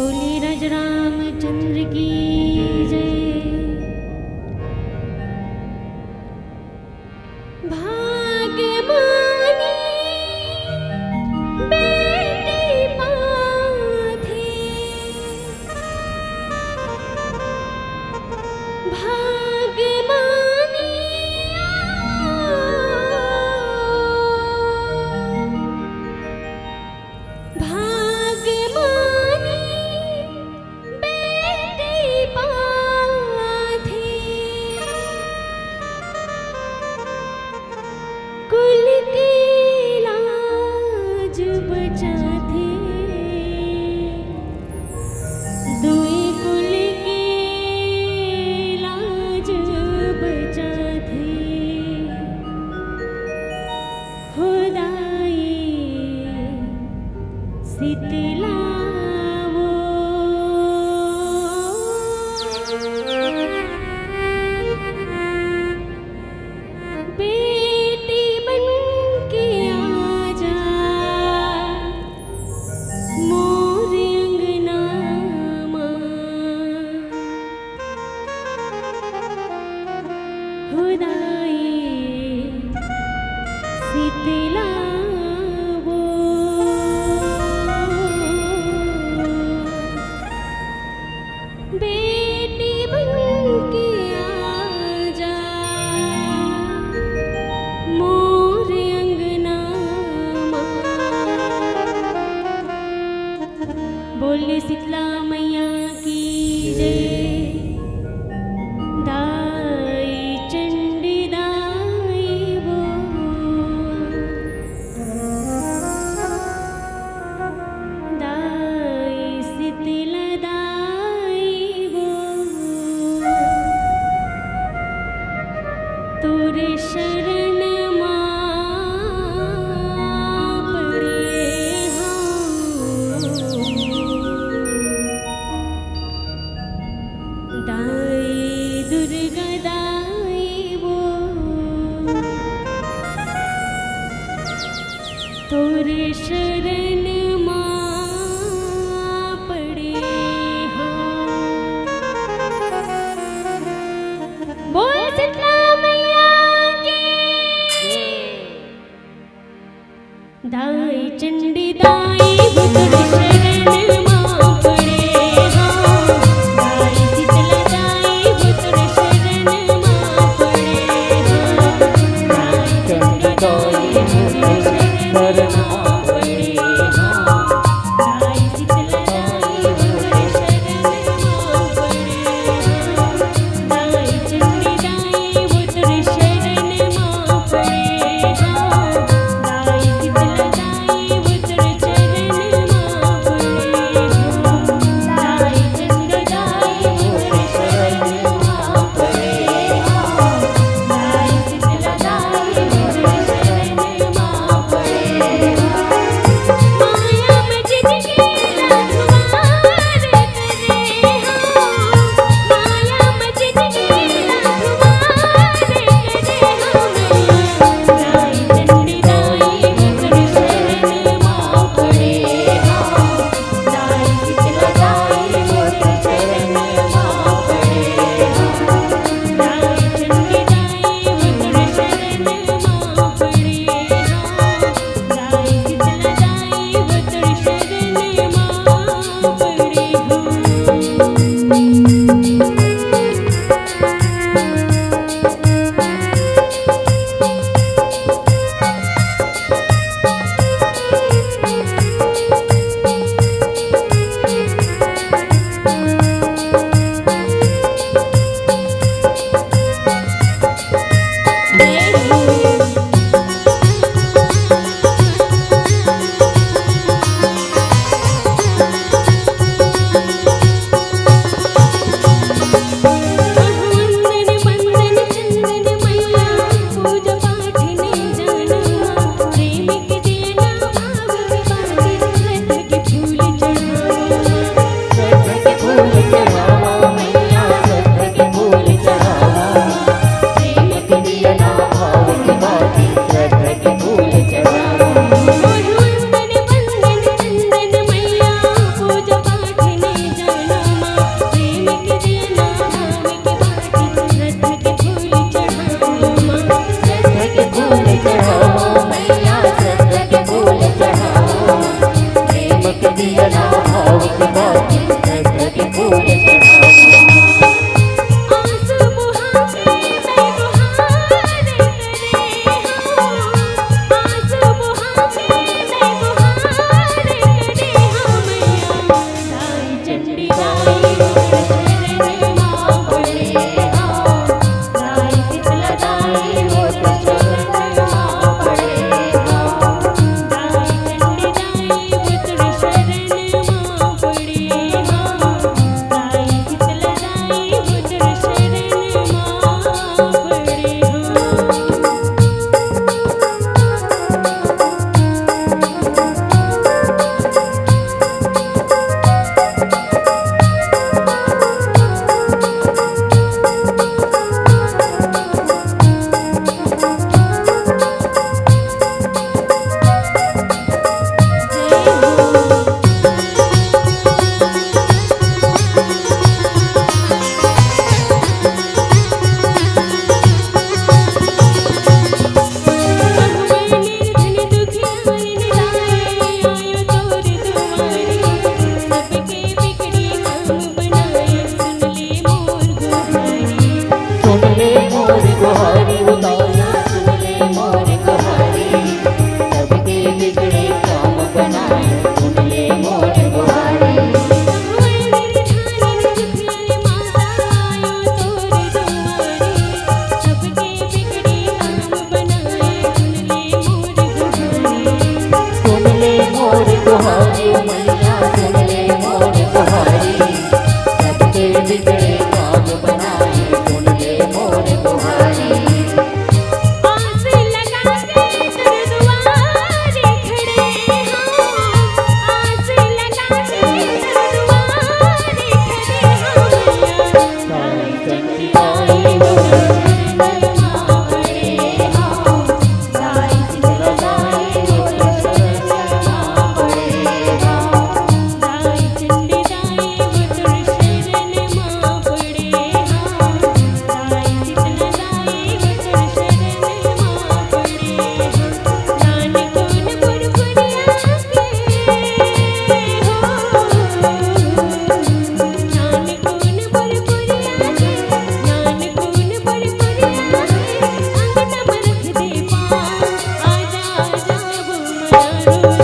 बोली रज रामचंद्र की जय। भाग्यमानी बेटी पाथी, भाग्यमानी भाग्यमानी बेटी पाथी, कुल की लाज बचाथी, दुई कुल की लाज बचाथी। खुदाई शीतला वो बेटी बन के आजा मोर अंगना मां। खुदाई शीतला वो बेटी बन के आजा मोर अंगना मां। बोले शीतला मैया की जय। दाई चंडी दाई वो, दाई शीतला दाई वो, तोरे शरण मां पड़े हाँ। देवी के बाग बनाए, सुन ले मोर दुआरी। आस लगा के तुर दुआरे खड़े हम, आस लगा के तुर दुआरे खड़े हम। ताई चंडी आई हो शरण मां पड़े हम, ताई शीतला दाई हो शरण मां पड़े हम। दाई चंडी दाई वो तुर शरण मां पड़े हम, दाई शीतला दाई वो तुर शरण मां पड़े हम। नानकोन पुरपुरिया के हो, नानकोन पुरपुरिया के, नानकोन पुरपुरिया के अंगना में रख दे पाँव। आजा आजा वो मारो दाई,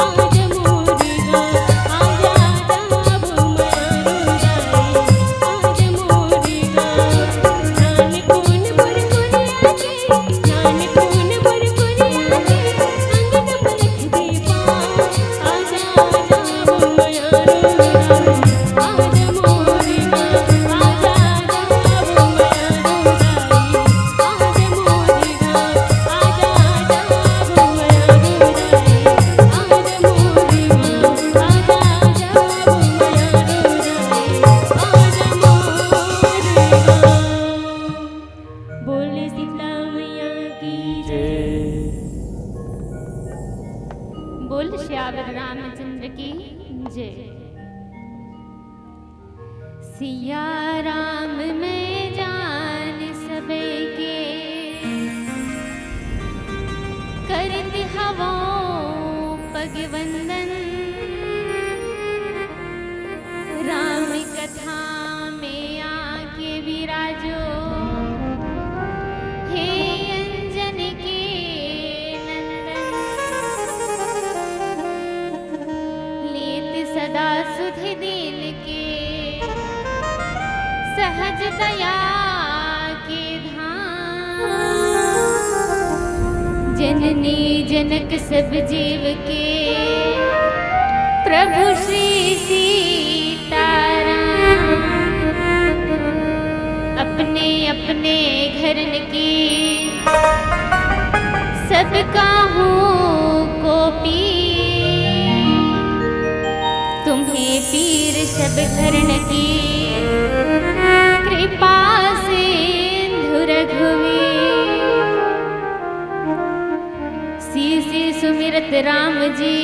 आजा मोरी गाँव। आजा आजा वो मारो दाई, आजा मोरी गाँव। नानकोन पुरपुरिया के, नानकोन पुरपुरिया के अंगना में रख दे पाँव। आजा आजा वो मारो दाई, आजा मोरी गाँव। आजा आजा वो मारो दाई, आजा मोरी गाँव। आजा आजा वो मारो दाई, आजा मोरी गाँव। आजा आजा वो मारो दाई, आजा मोरी गाँव। बोले सीता मैया की बोल श्यावर रामचंद्र की जय। सिया राम मैं जान सबे के, करत हवो पग वंदन। राम कथा में आके विराजो, हे अंजन के नंदन। लेत सदा सुध दिल के, सहज दया के धाम। जननी जनक सब जीव के, प्रभु श्री सीताराम। अपने अपने घरन की, सबका हूँ को पीर। तुम्हें पीर सब घरन की, कृपा सिंधु रघुवीर। शीश सुमिरत राम जी,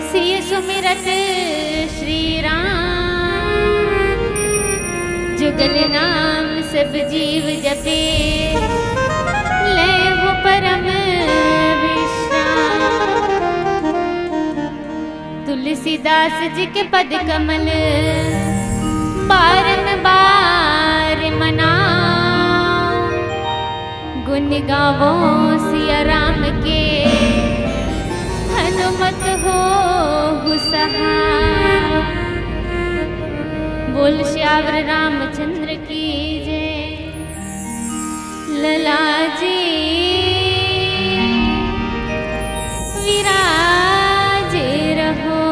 शीश सुमिरत श्री राम। जुगल नाम सब जीव जपे, ले हो परम विश्राम। तुलसीदास जी के पद कमल, बारंबार मनाओ। गुण गावो सिया राम के, हनुमत हो सहाय। बोल श्यावर रामचंद्र की जय। लला जी विराजे रहो,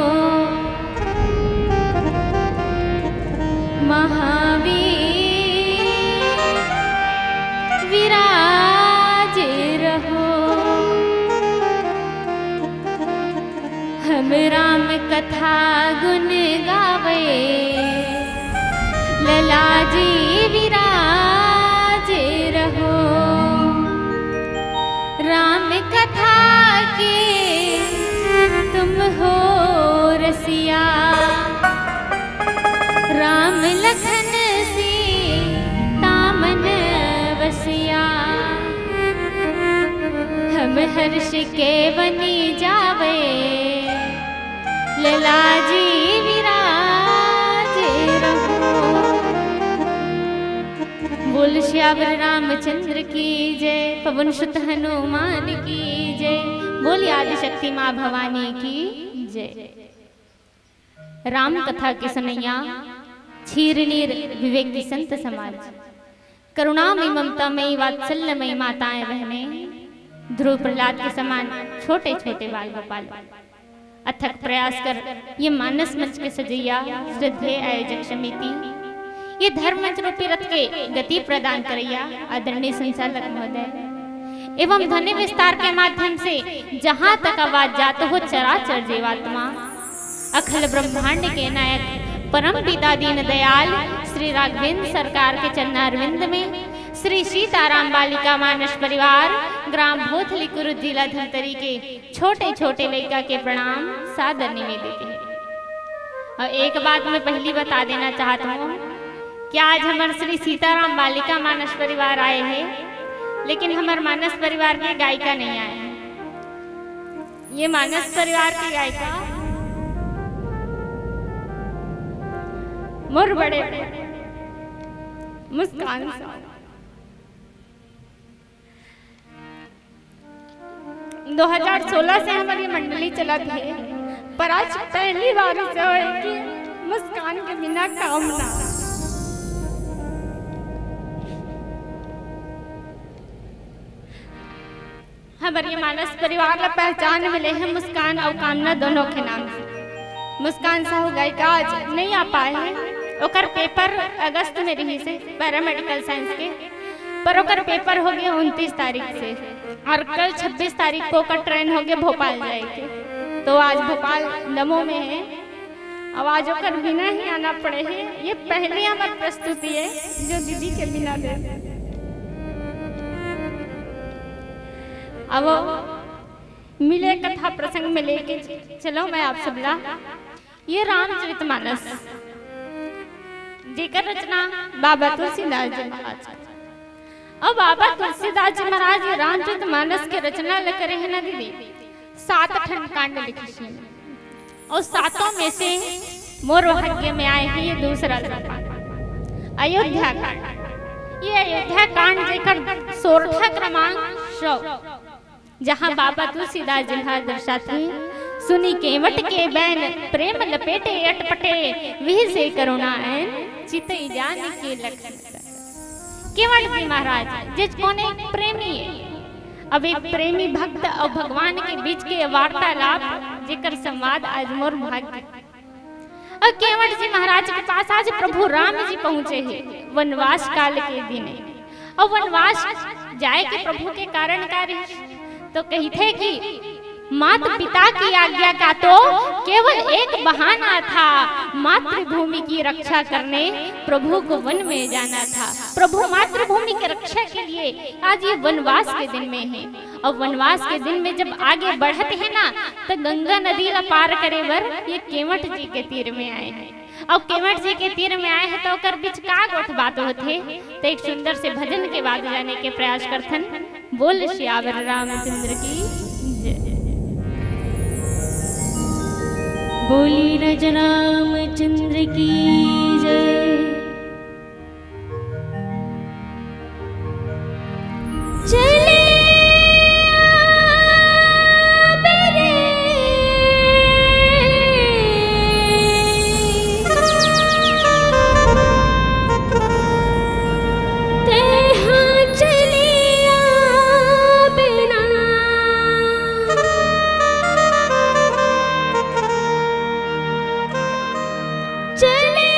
महावीर विराजे रहो। हम राम कथा गुण गावे, लला जी विराजे रहो। राम कथा के तुम हो रसिया, राम लखन सीता मन बसिया। हम हर्ष के बनी जावे, लला जी विराजे रहो। बोल श्यावर रामचंद्र की जय। पवन सुत हनुमान की जय। बोल आदि शक्ति माँ भवानी की जय। राम कथा के सनैया, क्षीरनीर विवेकी संत समाज, करुणामयी ममतामयी वात्सल्यमयी माताएं बहनें, ध्रुव प्रहलाद के समान छोटे छोटे बाल गोपाल, अथक प्रयास कर ये मानस मंच के सजैया श्रद्धेय आयोजक समिति ये धर्म मंच रूपी रथ के गति प्रदान करैया आदरणीय संचालक महोदय एवं ध्वनि विस्तार के माध्यम से जहां तक आवाज जात हो चराचर जीवात्मा अखिल ब्रह्मांड के नायक परम पिता दीन दयाल श्री राघवेंद्र सरकार के चरणारविंद में श्री सीताराम बालिका मानस परिवार ग्राम भोथली कुरुद जिला धमतरी के छोटे छोटे लड़का के प्रणाम सादर निवेदित है। और एक बात मैं पहली बता देना चाहता हूँ कि आज हमारे श्री सीताराम बालिका मानस परिवार आए हैं, लेकिन हमारे मानस परिवार की गायिका नहीं आए हैं। ये मानस परिवार की गायिका मोर बड़े मुस्कान 2016 से हमारी मंडली चलती है, पर आज पहली बार से है कि मुस्कान के बिना काम ना। हमारे मानस परिवार ला पहचान मिले हैं मुस्कान और कामना दोनों के नाम से। मुस्कान साहू गायिका आज नहीं आ पाए हैं, ओकर पेपर अगस्त में रही से पैरामेडिकल साइंस के, पर ओकर पेपर हो गया 29 तारीख से और कल 26 तारीख को ओकर ट्रेन हो गया भोपाल जाएगी। तो आज भोपाल दमोह में है, अब आज ओकर बिना ही आना पड़े है। ये पहली हमारी प्रस्तुति है जो दीदी के बिना दे। अब मिले कथा प्रसंग में लेके चलो मैं आप सबला ये रामचरितमानस जेकर रचना बाबा तुलसीदास जी महाराज। अब बाबा तुलसीदास जी महाराज ये रामचरितमानस की रचना करे है ना दीदी, 7 खंड कांड लिखे हैं और 7 में से मोर भाग्य में आए हैं ये दूसरा अयोध्या कांड। ये अयोध्या कांड जेकर सोरठा क्रमांक 100 जहां बाबा तुलसीदास जी महाराज दर्शाते सुनी केवट के बैन प्रेम लपेटे अटपटे विह से करुणा ऐन चितई जान के लखन। केवट जी महाराज जिस कौन एक प्रेमी है, अब एक प्रेमी भक्त और भगवान के बीच के वार्तालाप जेकर संवाद आज मोर भाग्य। और केवट जी महाराज के पास आज प्रभु राम जी पहुंचे हैं वनवास काल के दिन, और वनवास जाए के प्रभु के कारण कार्य तो कहते कि माता पिता की आज्ञा का तो केवल एक बहाना था, मातृभूमि की रक्षा करने प्रभु को वन में जाना था। प्रभु मातृभूमि की रक्षा के लिए आज ये वनवास के दिन में है, और वनवास के दिन में जब आगे बढ़ते हैं ना तो गंगा नदी ला पार करे बर ये केवट जी के तीर में आए हैं। और केवट जी के तीर में आए हैं तो कर बीच का गोठ बात होते तो एक सुंदर से भजन के बाद जाने के प्रयास करथन। बोल श्यावर रामचंद्र की जय। बोली रज रामचंद्र की जय। चले चले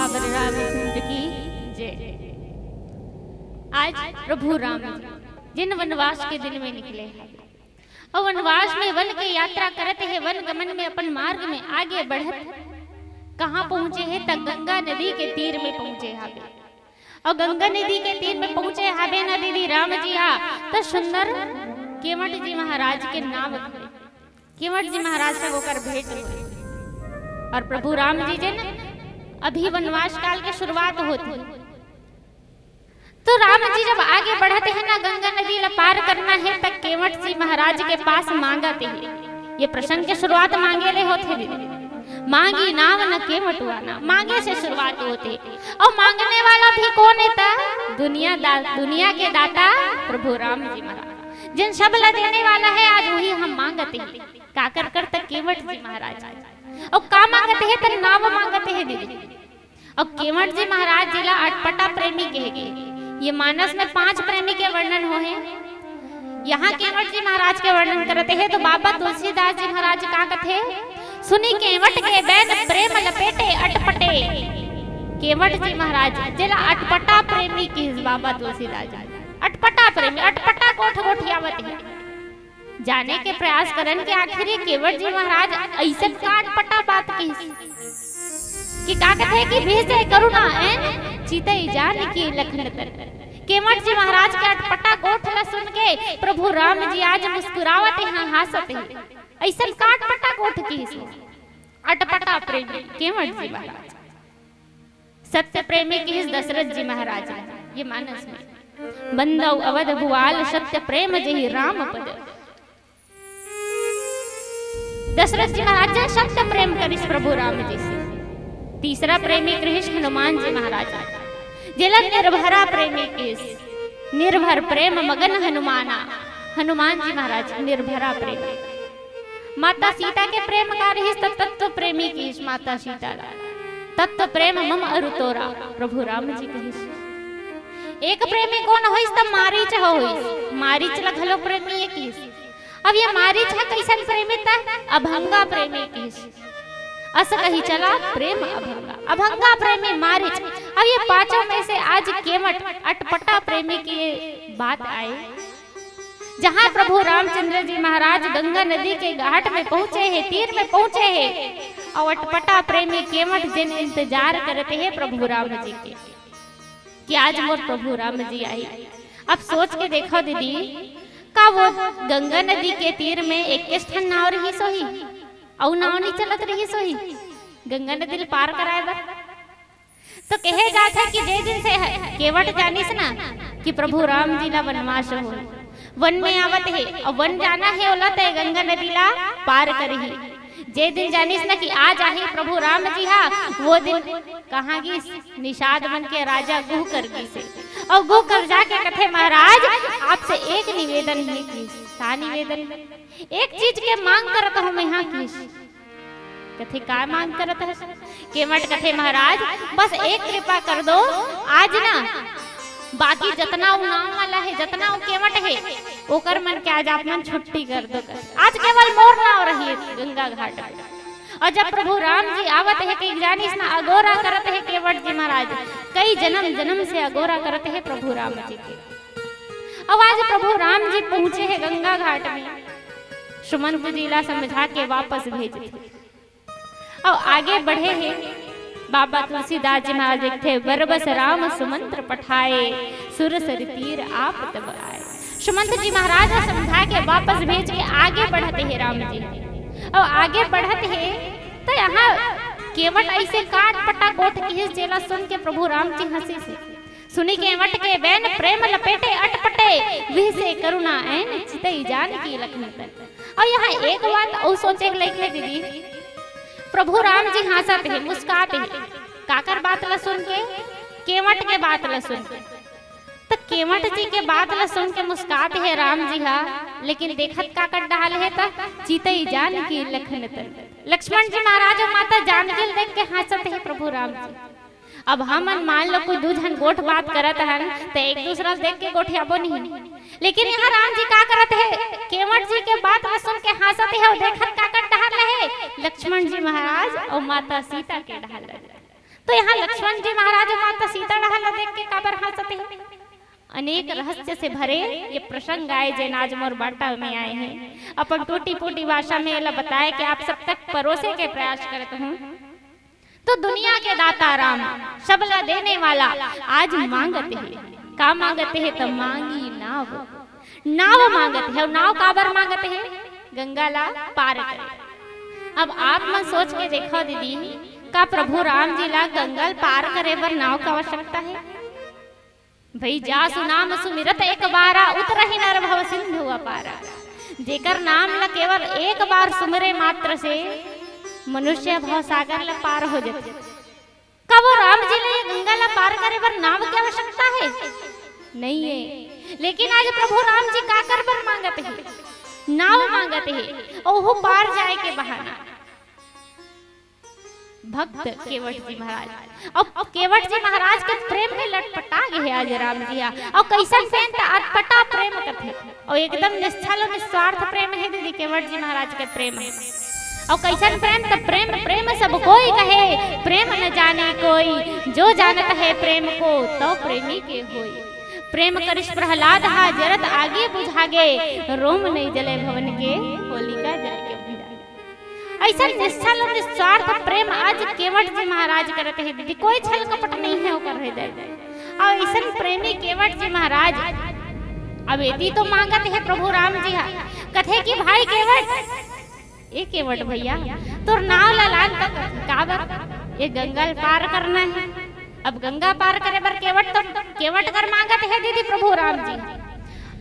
सियावर रामचंद्र की जय। आज प्रभु राम जिन वनवास के दिन में निकले हैं और वनवास में वन की यात्रा करते हैं, वन गमन में अपन मार्ग में आगे बढ़त कहाँ पहुंचे हैं? तक गंगा नदी के तीर में पहुंचे हावे। और गंगा नदी के तीर में पहुंचे हावे ना दीदी राम जी तो सुंदर केवट जी महाराज के नाम थे। केवट जी महाराज से होकर भेंट हुई और प्रभु राम जी जन अभी वनवास काल की शुरुआत होती। तो राम जी जब आगे बढ़ते हैं ना, गंगा नदी ला पार करना है, तब केवट जी महाराज के पास मांगते हैं। ये प्रसंग की शुरुआत मांगे ले होते दीदी, मांगी नाम न केवट वाना, मांगे से शुरुआत होती। और मांगने वाला भी कौन है था? दुनिया के दाता प्रभु राम जी महाराज, जिन सब ला देने वाला है आज वही हम मांगते हैं। का कर तक केवट जी महाराज और का मांगते हैं? तक नाम मांगते हैं दीदी। और केवट जी महाराज जिला अटपटा प्रेमी कहेगे। ये मानस में 5 प्रेमी के वर्णन हो है। यहाँ केवट जी महाराज के वर्णन करते हैं तो बाबा तुलसीदास जी महाराज का कथे सुनी केवट के बैन प्रेम लपेटे अटपटे। केवट जी महाराज जिला अटपटा प्रेमी की बाबा तुलसीदास जी अटपटा प्रेमी, अटपटा कोठ कोठियावत है। जाने के प्रयास करन के आखिर ये केवट जी महाराज ऐसे का अटपटा बात की कि का कथे कि भेज करुणा है चितई जान की लखन तर। केवट जी महाराज के अटपटा गोठला सुन के प्रभु राम जी आज मुस्कुरावते हैं, हंसते हैं। ऐसा का अटपटा गोठ की अटपटा प्रेमी केवट जी महाराज। सत्य प्रेमी की दशरथ जी महाराज ये मानस में बंदौ अवध भुआल सत्य प्रेम जही राम पद। दशरथ जी महाराज सत्य प्रेम करिस प्रभु राम जी से। तीसरा प्रेमी कृष्ण हनुमान जी महाराज जिला निर्भरा प्रेमी किस निर्भर प्रेम मगन हनुमाना। हनुमान जी महाराज निर्भरा प्रेमी। माता सीता के प्रेम का रहिस तत्व प्रेमी किस माता सीता तत्व प्रेम मम अरुतोरा प्रभु राम जी कहिस। एक प्रेमी कौन होइस तब मारीच होइस। मारीच ला घलो प्रेमी किस। अब ये मारीच है कैसन प्रेमी था? अभंगा प्रेमी किस। अस कही चला प्रेम अभंगा, अभंगा प्रेमी मारीच। अब ये पांचों में से आज केवट अटपटा प्रेमी की बात आए। जहां प्रभु रामचंद्र जी महाराज गंगा नदी के घाट में पहुंचे हैं, तीर में पहुंचे हैं और अटपटा प्रेमी केवट जिन इंतजार करते हैं प्रभु राम जी के कि आज मोर प्रभु राम जी आई। अब सोच के देखो दीदी का वो गंगा नदी के तीर में 21 ठन नाव रही सोही और नाव नहीं चलत रही सोही गंगा नदी पार कराए बर। तो कहे जात है कि जे दिन से केवट जानिस ना कि प्रभु राम जी ला वनवास हो, वन में आवत है और वन जाना है ओला ते गंगा नदी ला पार करही। जे दिन जानिस ना कि आज आहे प्रभु राम जी हा, वो दिन कहाँ की निषाद मन के राजा गुह कर गी से और गुह कर जाके कथे महाराज आपसे एक निवेदन है की। का निवेदन? एक चीज के मांग करत हूं मैं यहाँ की। कथे का मांग करत है? केवट कथे महाराज बस एक कृपा कर दो, आज ना बाकी जितना वो नाम वाला है, जितना वो केवट है ओकर मन के आज आप मन छुट्टी कर दो। आज केवल मोर नाव रही है गंगा घाट पे। और जब प्रभु राम जी आवत है कि जानिस ना अगोरा करत है केवट जी महाराज, कई जन्म जन्म से अगोरा करते हैं प्रभु राम जी के। अब आज प्रभु राम जी पहुंचे हैं गंगा घाट में, सुमंत जी ला समझा के वापस भेजे और आगे बढ़े हैं। बाबा तुलसीदास जी महाराज थे बरबस राम सुमंत्र पठाए सुर सर तीर आप तब आए। सुमंत जी महाराज समझा के वापस भेज के आगे बढ़ते हैं राम जी। और आगे बढ़ते हैं तो यहाँ केवट ऐसे काट पटा कोट की जेला सुन के प्रभु राम जी हंसी से सुनी केवट के बैन प्रेम लपेटे अटपटे विह से करुणा ऐन चितई जान की लखन। और यहाँ एक बात और सोचे लेके दीदी प्रभु राम जी हंसते हैं मुस्काते हैं काकर बात ला सुन के, केवट के बात ला सुन के। तो केवट जी के बात ला सुन के मुस्काते हैं राम जी हा, लेकिन देखत काकर डाल है ता चितई जान की लखन तन। लक्ष्मण जी महाराज और माता जानकी देख के हंसते हैं प्रभु राम जी। अब हम मान लो कोई दू जन गोठ बात करत हन तो एक दूसरा देख के गोठियाबो नहीं, लेकिन यहाँ राम जी का करत है केवट जी के बात ला सुन के हंसते हैं और देखत काकर डाल है लक्ष्मण जी महाराज और माता सीता के डाल। तो यहाँ लक्ष्मण जी महाराज माता सीता डहल देख के काबर हंसते हैं। अनेक रहस्य से भरे ये प्रसंग आए जैन आज मोर बाटा में आए हैं। अपन टूटी फूटी भाषा में एला बताए कि आप सब तक परोसे के प्रयास करते हूँ। तो दुनिया के दाता राम सबला देने वाला आज मांगते हैं, का मांगते हैं? तो मांगी नाव, नाव मांगते हैं। नाव काबर मांगते हैं? गंगा ला पार करे। अब आप मन सोच के देखो दीदी, का प्रभु राम जी ला गंगा पार करे बर नाव का आवश्यकता है? भाई जा सुनाम सुमिरत एक बारा उतरहि नर भव सिंधु अपारा। जेकर नाम ला केवल एक बार सुमरे मात्र से मनुष्य भव सागर ला पार हो जाते। कब राम जी ने गंगा ला पार करे बर नाव की आवश्यकता है? नहीं है। लेकिन आज प्रभु राम जी का कर बर मांगते हैं? नाव मांगते हैं। ओहो पार जाए के बहाना भक्त केवट जी महाराज। अब केवट जी महाराज के प्रेम में लटपटा गए आज राम जी। और कैसन प्रेम था? अटपटा प्रेम कथे और एकदम निश्चल और निस्वार्थ प्रेम है दीदी केवट जी महाराज के प्रेम है। और कैसन प्रेम? तो प्रेम प्रेम सब कोई कहे, प्रेम न जाने कोई, जो जानत है प्रेम को तो प्रेमी के होई। प्रेम करिश प्रहलाद हा जरत आगे बुझागे, रोम नहीं जले भवन के होलिका जल के बुझागे। ऐसा निश्चल और निस्वार्थ प्रेम आज केवट जी महाराज करते हैं दीदी। कोई छल कपट नहीं है ओकर हृदय में। और ऐसा प्रेमी केवट जी महाराज अब यदि तो मांगत है प्रभु राम जी कथे कि भाई केवट, ए केवट भैया तोर नाव लान तक काबर? ये गंगा पार करना है। अब गंगा पार करे बर केवट कर मांगत है दीदी प्रभु राम जी।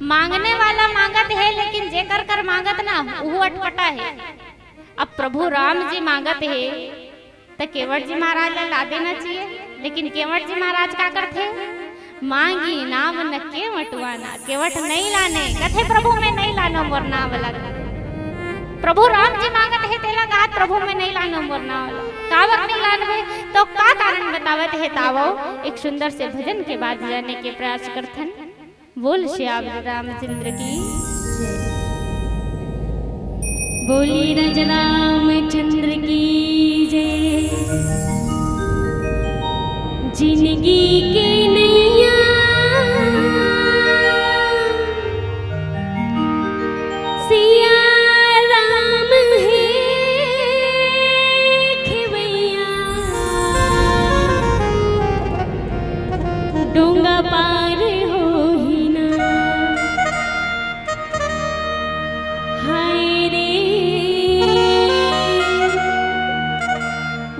मांगने वाला मांगत है, लेकिन जेकर कर मांगत ना वो अटपटा है। अब प्रभु राम जी मांगत है तो केवट जी महाराज ला देना चाहिए। लेकिन केवट जी महाराज का करते? मांगी नाम न केवटवाना। केवट नहीं लाने कथे प्रभु में नहीं लानो मोर नाव लगा। प्रभु राम जी मांगत है तेला कहा प्रभु में नहीं लानो मोर नाव काबर नहीं लानबे? तो का कारण बतावत है तावो एक सुंदर से भजन के बाद जाने के प्रयास करथन। बोल श्याम रामचंद्र की जय। बोली राज रामचंद्र की जय। जिंदगी के नैया सिया राम है खेवैया, डोंगा पार हो ही ना। हाय रे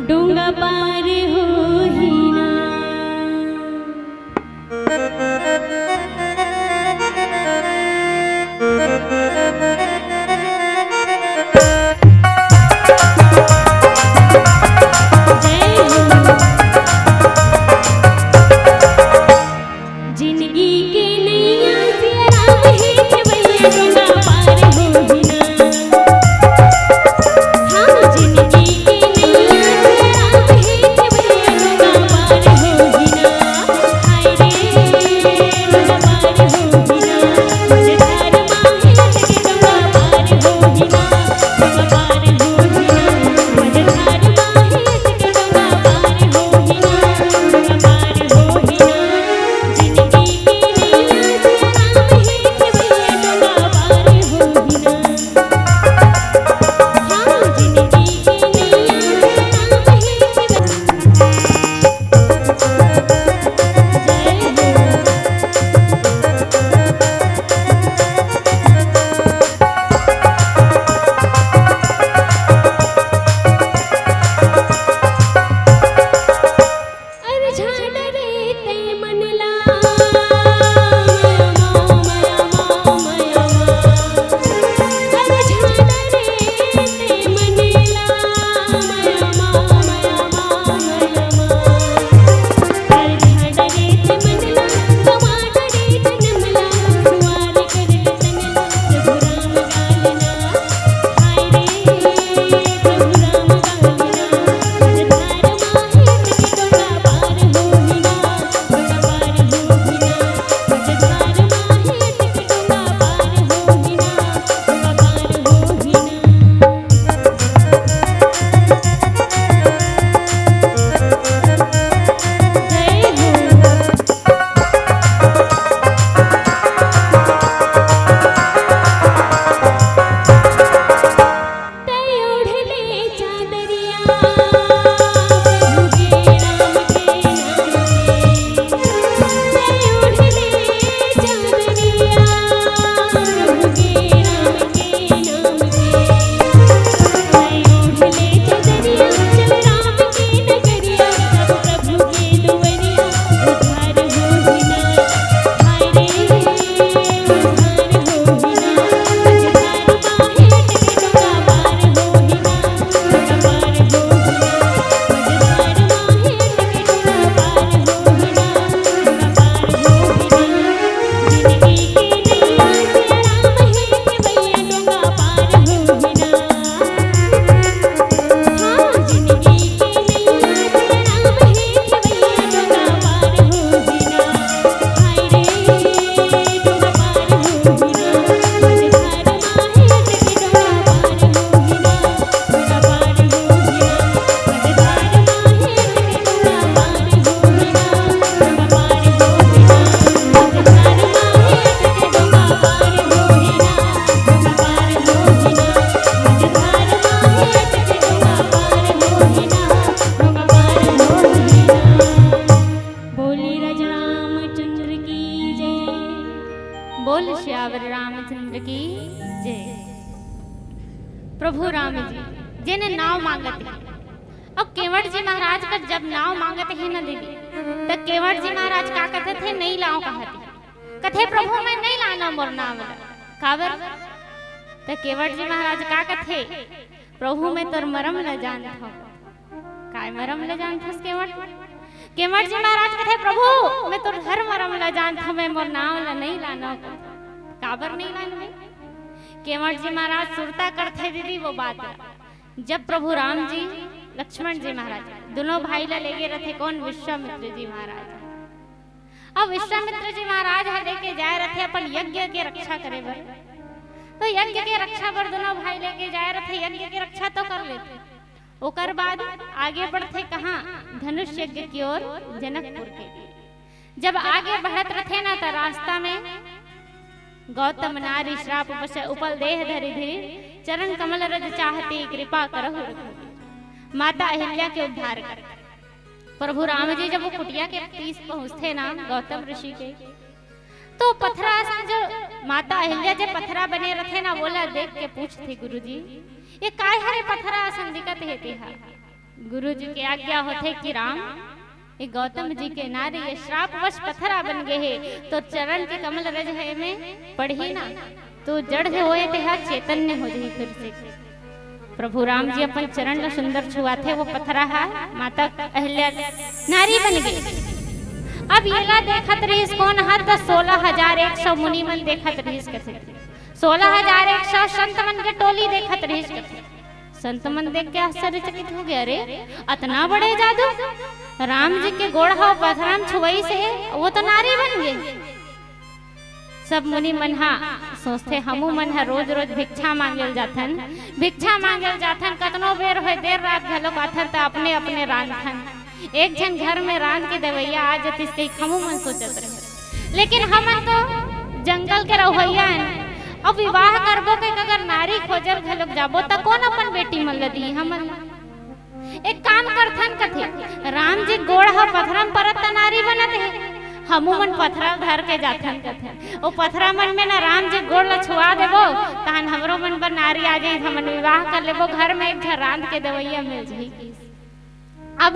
डोंगा पार हो ही ना। प्रभु राम जी जिन्हें नाव मांगते हैं। अब केवट जी महाराज का जब नाव मांगते हैं ना दीदी, तो केवट जी महाराज का कहते थे नहीं लाओ कहते कथे प्रभु मैं नहीं लाना मोर नाव काबर। तो केवट जी महाराज का कथे प्रभु मैं तोर मरम न जानता हूँ। काय मरम न जानता केवट? केवट जी महाराज कथे प्रभु मैं तोर हर मरम न जानता हूँ, मैं मोर नाव नहीं लाना काबर नहीं लाना। केवट जी महाराज सुरता करते दीदी वो बात जब प्रभु राम जी लक्ष्मण जी महाराज दोनों भाई ला लेके रथे कौन विश्वामित्र जी महाराज। अब विश्वामित्र जी महाराज लेके जाए रथे अपन यज्ञ के रक्षा करे बर, तो यज्ञ के रक्षा पर दोनों भाई लेके जाए रथे यज्ञ की रक्षा तो कर लेते। ओकर बाद आगे बढ़ते कहाँ धनुष यज्ञ की ओर जनकपुर के। जब आगे बढ़त रथे ना तो रास्ता में गौतम नारी श्राप उपल देह धरि धीरे चरण कमल रज चाहती कृपा करहु माता अहिल्या के उद्धार कर। प्रभु राम जी जब वो कुटिया के तीस पहुंचते ना गौतम ऋषि के, तो पथरा जो माता अहिल्या जब पथरा बने रखे ना बोला देख के पूछते गुरुजी ये काय हरे पथरा आसन दिक्कत हेते हा। गुरुजी के आज्ञा होते कि राम ये गौतम जी के नारी ये श्रापवश पथरा बन गए है, तो चरण के कमल रज है में पढ़ी ना तो जड़ से होए थे हा चैतन्य हो जाए फिर से। प्रभु राम जी अपन चरण ला सुंदर छुआते वो पथरा हा माता अहिल्या नारी बन गई। अब ये ला देखत रहीस कौन हा तो 16,100 मुनि मन देखत रहीस कथे 16,100 संत मन के टोली देखत रहीस कथे। संत मन देख के आश्चर्यचकित हो गया, अरे इतना बड़े जादू राम जी के गोड़ा पथराम छुआई से वो तो नारी बन गए। सब मुनि मन हा सोचते हमू मन हा रोज रोज भिक्षा मांगल जाथन, भिक्षा मांगल जाथन कतनो बेर होए देर रात घलो पाथर त अपने अपने रांधथन। एक जन घर में रांध के दवैया आ जतिस कई हमू मन सोचत रहे, लेकिन हमन तो जंगल के रहोइया हैं। अब विवाह करबो के अगर नारी खोजल घलो जाबो त कौन अपन बेटी मन लदी हमन। एक काम करथन कथे राम जी गोड़ा पथरम परत त नारी बनत है, हमू मन पथरा धर के जाथन कथे ओ पथरा मन में ना राम जी गोड़ ला छुआ देबो तहन हमरो मन पर नारी आ जाई, हमन विवाह कर लेबो, घर में एक रांध के दवैया मिल जाई। अब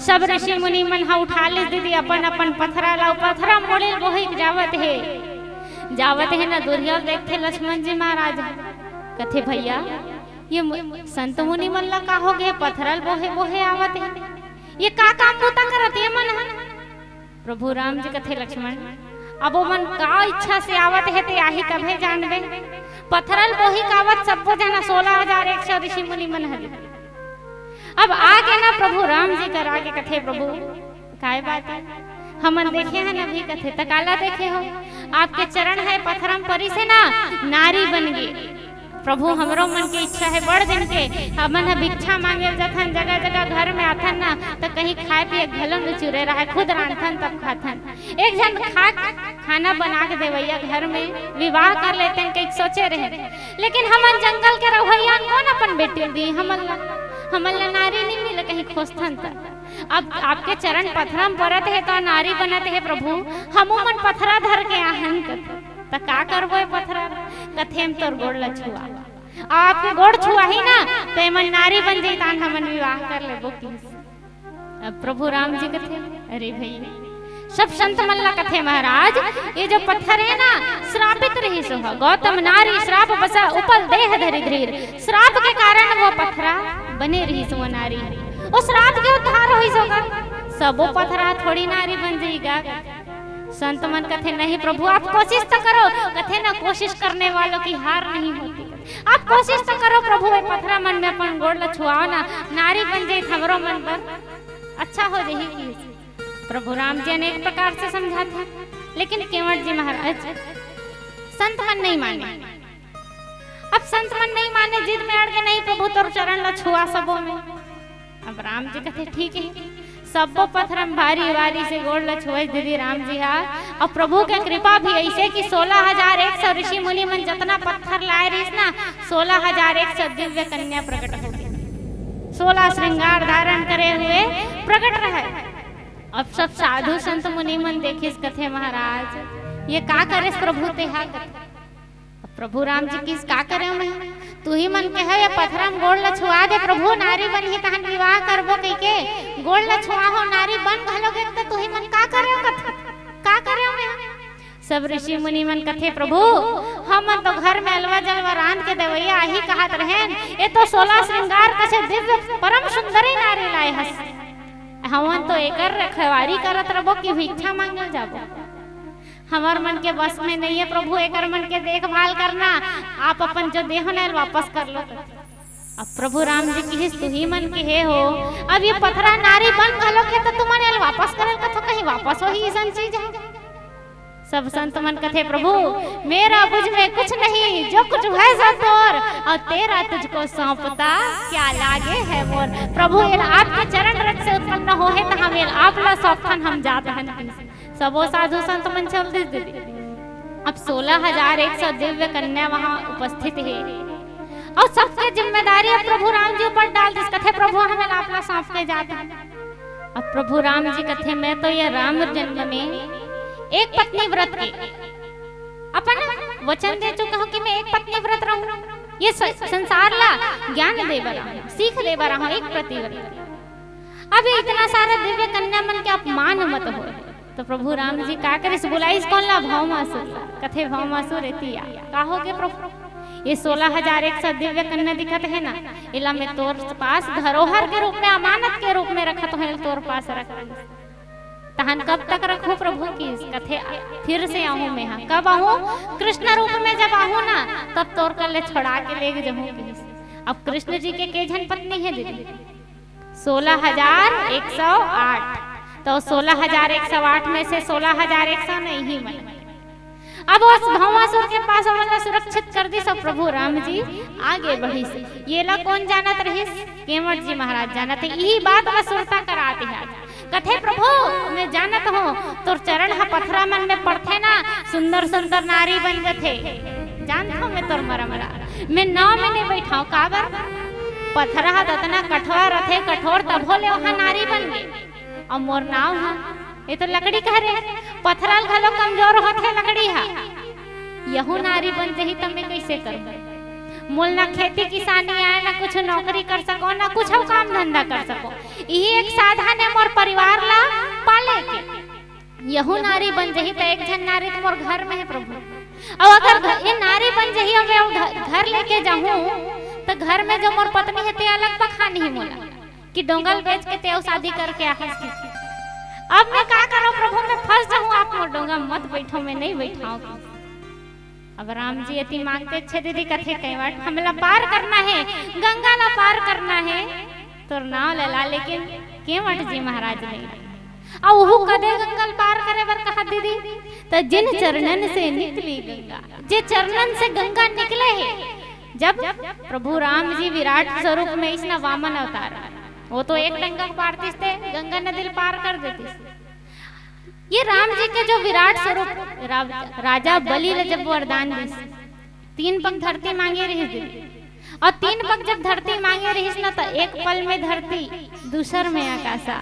सब ऋषि मुनि मन हा उठा ले दीदी अपन अपन पथरा ला पथरा मोड़े वही जावत है ना दुर्योधन देखते लक्ष्मण जी महाराज कथे भैया ये संत मुनि मन ला का हो गए पथरल बोहे बोहे आवत है, ये का काम होता करत है मन हा। प्रभु राम जी कथे लक्ष्मण अब वो मन का इच्छा से आवत है ते आही तभे जानबे। पथरल बोही कावत सबो जना 16,100 ऋषि मुनि मन हरि। अब आगे ना प्रभु राम जी कर आगे कथे प्रभु काय बात है हमन देखे हैं ना भी कथे तकाला देखे हो आपके चरण है पथरम परी से ना नारी बन गई। प्रभु हमरो मन की इच्छा है बड़ दिन के हमन भिक्षा मांगे जाथन जगह जगह घर में आथन ना तो कहीं खाए पिए घलन न चुरे रहा खुद रांधन तब खाथन। एक जन खाना बना के देवैया घर में विवाह कर लेते हैं कहीं सोचे रहे, लेकिन हमन जंगल के रहोइया कौन अपन बेटी दी हमन ला नारी नहीं मिले कहीं खोजथन त। अब आपके चरण पथरम परत है तो नारी बनत है प्रभु हमू मन पथरा धर के आहन त का करबो पथरा कथे हम तोर गोड़ ला छुआ आपके गोड़ छुआ ही ना ते मन नारी बन जाई तान हमन विवाह कर लेबो की। अब प्रभु राम जी कथे अरे भई सब संत मन ला कथे महाराज ये जो पत्थर है ना श्रापित रही सो गौतम नारी श्राप बसा उपल देह धरि धीर, श्राप के कारण वो पत्थरा बने रही सो नारी, वो श्राप के उद्धार होई सो सबो पत्थरा थोड़ी नारी बन जाएगा। संत मन कथे नहीं प्रभु आप कोशिश तो करो, कथे ना कोशिश करने वालों की हार नहीं होती, आप कोशिश तो करो प्रभु ये पत्थरा मन में अपन गोड़ ला छुआओ ना नारी बन जाए हमरो मन पर अच्छा हो जाएगी। प्रभु राम जी अनेक प्रकार से समझाते लेकिन केवट जी महाराज संत मन नहीं माने। अब संत मन नहीं माने जिद में अड़ के नहीं प्रभु तोर चरण ला छुआ सबो में। अब राम जी कहते ठीक है सबो पत्थरम भारी वारी से गोड़ ला छुए दीदी राम जी हा। और प्रभु के कृपा भी ऐसे कि 16,100 ऋषि मुनि मन जितना पत्थर लाए रही ना 16,100 दिव्य कन्या प्रकट हो गई, 16 श्रृंगार धारण करे हुए प्रकट रहे। अब सब साधु संत मुनि मन देखिस कथे महाराज ये का करे प्रभु ते हा कथे। प्रभु राम जी किस का करे मैं तू ही मन के है पथरम गोड़ ल छुआ दे प्रभु नारी बन ही तहन विवाह करबो कई के गोड़ ल छुआ हो नारी बन घलोगे त तू ही मन का करे का करे मैं सब ऋषि मुनि मन कथे प्रभु हम तो घर में अलवा जलवा रान के देवैया ही कहत रहेन ए तो 16 श्रृंगार कछे दिव्य परम सुंदरी नारी लाए हस हमन तो एकर रखवारी करत रबो कि भिक्षा मांगल जाबो हमार मन के बस में नहीं है प्रभु एकर मन के देखभाल करना आप अपन जो देह ने वापस कर लो अब प्रभु राम जी की तू ही मन के हे हो अब ये पथरा नारी बन घलो के तो तुम ने वापस करल कथो कहीं वापस हो ही ऐसन चीज है सब संत मन कथे प्रभु मेरा बुझ में कुछ नहीं जो कुछ है सो तोर और तेरा तुझको सौंपता क्या लागे है मोर प्रभु ये आपके चरण रज से उत्पन्न हो है त हमें आप ला सौंपन हम जात हन सबो साधु संत मन चल दे अब 16,100 दिव्य कन्या वहां उपस्थित है और सबके जिम्मेदारी अब प्रभु राम जी ऊपर डाल दिस कथे प्रभु हमें आप ला सौंप के जात हन अब प्रभु राम जी कथे मैं तो ये राम जन्म में एक पत्नी व्रत के अपन वचन दे चुका हूं कि मैं एक पत्नी व्रत रहूं ये संसार ला ज्ञान दे बरा सीख दे बरा हूं एक प्रतिव्रत अब इतना सारा दिव्य कन्या मन के अपमान मत हो तो प्रभु राम जी का करे बुलाइस कौन ला भौमासुर कथे भौमासुर एतिया काहोगे प्रभु ये 16,100 दिव्य कन्या दिखत है ना इला में तोर पास धरोहर के रूप में अमानत के रूप में रखत है तोर पास रख तहन कब तक रखूं प्रभु की कथे फिर से आऊं मैं हाँ कब आऊं कृष्ण रूप में जब आऊं ना तब तोर कर ले छोड़ा के ले जाऊंगी अब कृष्ण जी के जन पत्नी है दीदी 16,108 तो 16,108 में से 16,100 नहीं ही मन अब उस भौमासुर के पास हमला सुरक्षित कर दी सब प्रभु राम जी आगे बढ़ी से ये ला कौन जानत रही केवट जी महाराज जानत है यही बात असुरता कराते हैं कथे प्रभु मैं जानत हूँ तोर चरण हा पथरा मन में पड़थे ना सुंदर सुंदर नारी बन जथे जानत हूँ मैं तोर मरमरा मैं नाव में नहीं बैठाऊं काबर पथरा हा दतना कठोर रथे कठोर तब ले वहां नारी बन गए और मोर नाव हा ये तो लकड़ी कह रहे पथराल घलो कमजोर होथे लकड़ी हा यहू नारी बन जही त मैं कैसे करूं मोल ना खेती किसानी आए ना कुछ नौकरी कर सको ना कुछ काम धंधा कर सको यही एक साधन है मोर परिवार ला पाले के यहू नारी बन जही तो एक जन नारी तो मोर घर में है प्रभु और अगर ये नारी बन जही और मैं घर लेके जाऊं तो घर में जो मोर पत्नी है ते अलग बखा नहीं मोला कि डोंगल बेच के ते शादी करके आ अब मैं क्या करूं प्रभु मैं फंस जाऊं आप मोर डोंगा मत बैठो मैं नहीं बैठाऊं अब राम जी यति मांगते छे दीदी कथे कैवट हमला पार करना है गंगा ला पार करना है तोर नाव लेला लेकिन केवट जी महाराज नहीं अब वो कदे गंगल पार करे बर कहा दीदी तो जिन चरणन से निकली गंगा जे चरणन से गंगा निकले है जब प्रभु राम जी विराट स्वरूप में इसना वामन अवतार वो तो एक डंगा पारती थे गंगा नदी पार कर देती ये राम जी के जो विराट स्वरूप राजा बलि ने जब वरदान दी 3 पग धरती मांगे रही और 3 पग जब धरती मांगे रही ना तो एक पल में धरती दूसर में आकाशा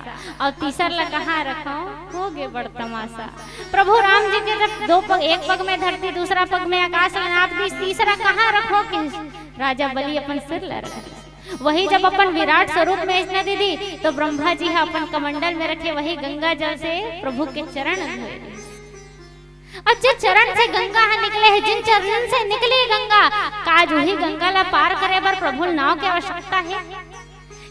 और तीसर ला कहाँ रखो हो गे बड़ तमाशा प्रभु राम जी के जब 2 पग एक पग में धरती दूसरा पग में आकाश नाप दी तीसरा कहाँ रखो कि राजा बलि अपन सिर ला रखा वही जब अपन विराट स्वरूप में इसने दीदी तो ब्रह्मा जी है अपन कमंडल में रखे वही गंगा जल से प्रभु के चरण और जिस चरण से गंगा निकले है जिन चरण से निकली गंगा काज वही गंगा ला पार करे बर प्रभु नाव की आवश्यकता है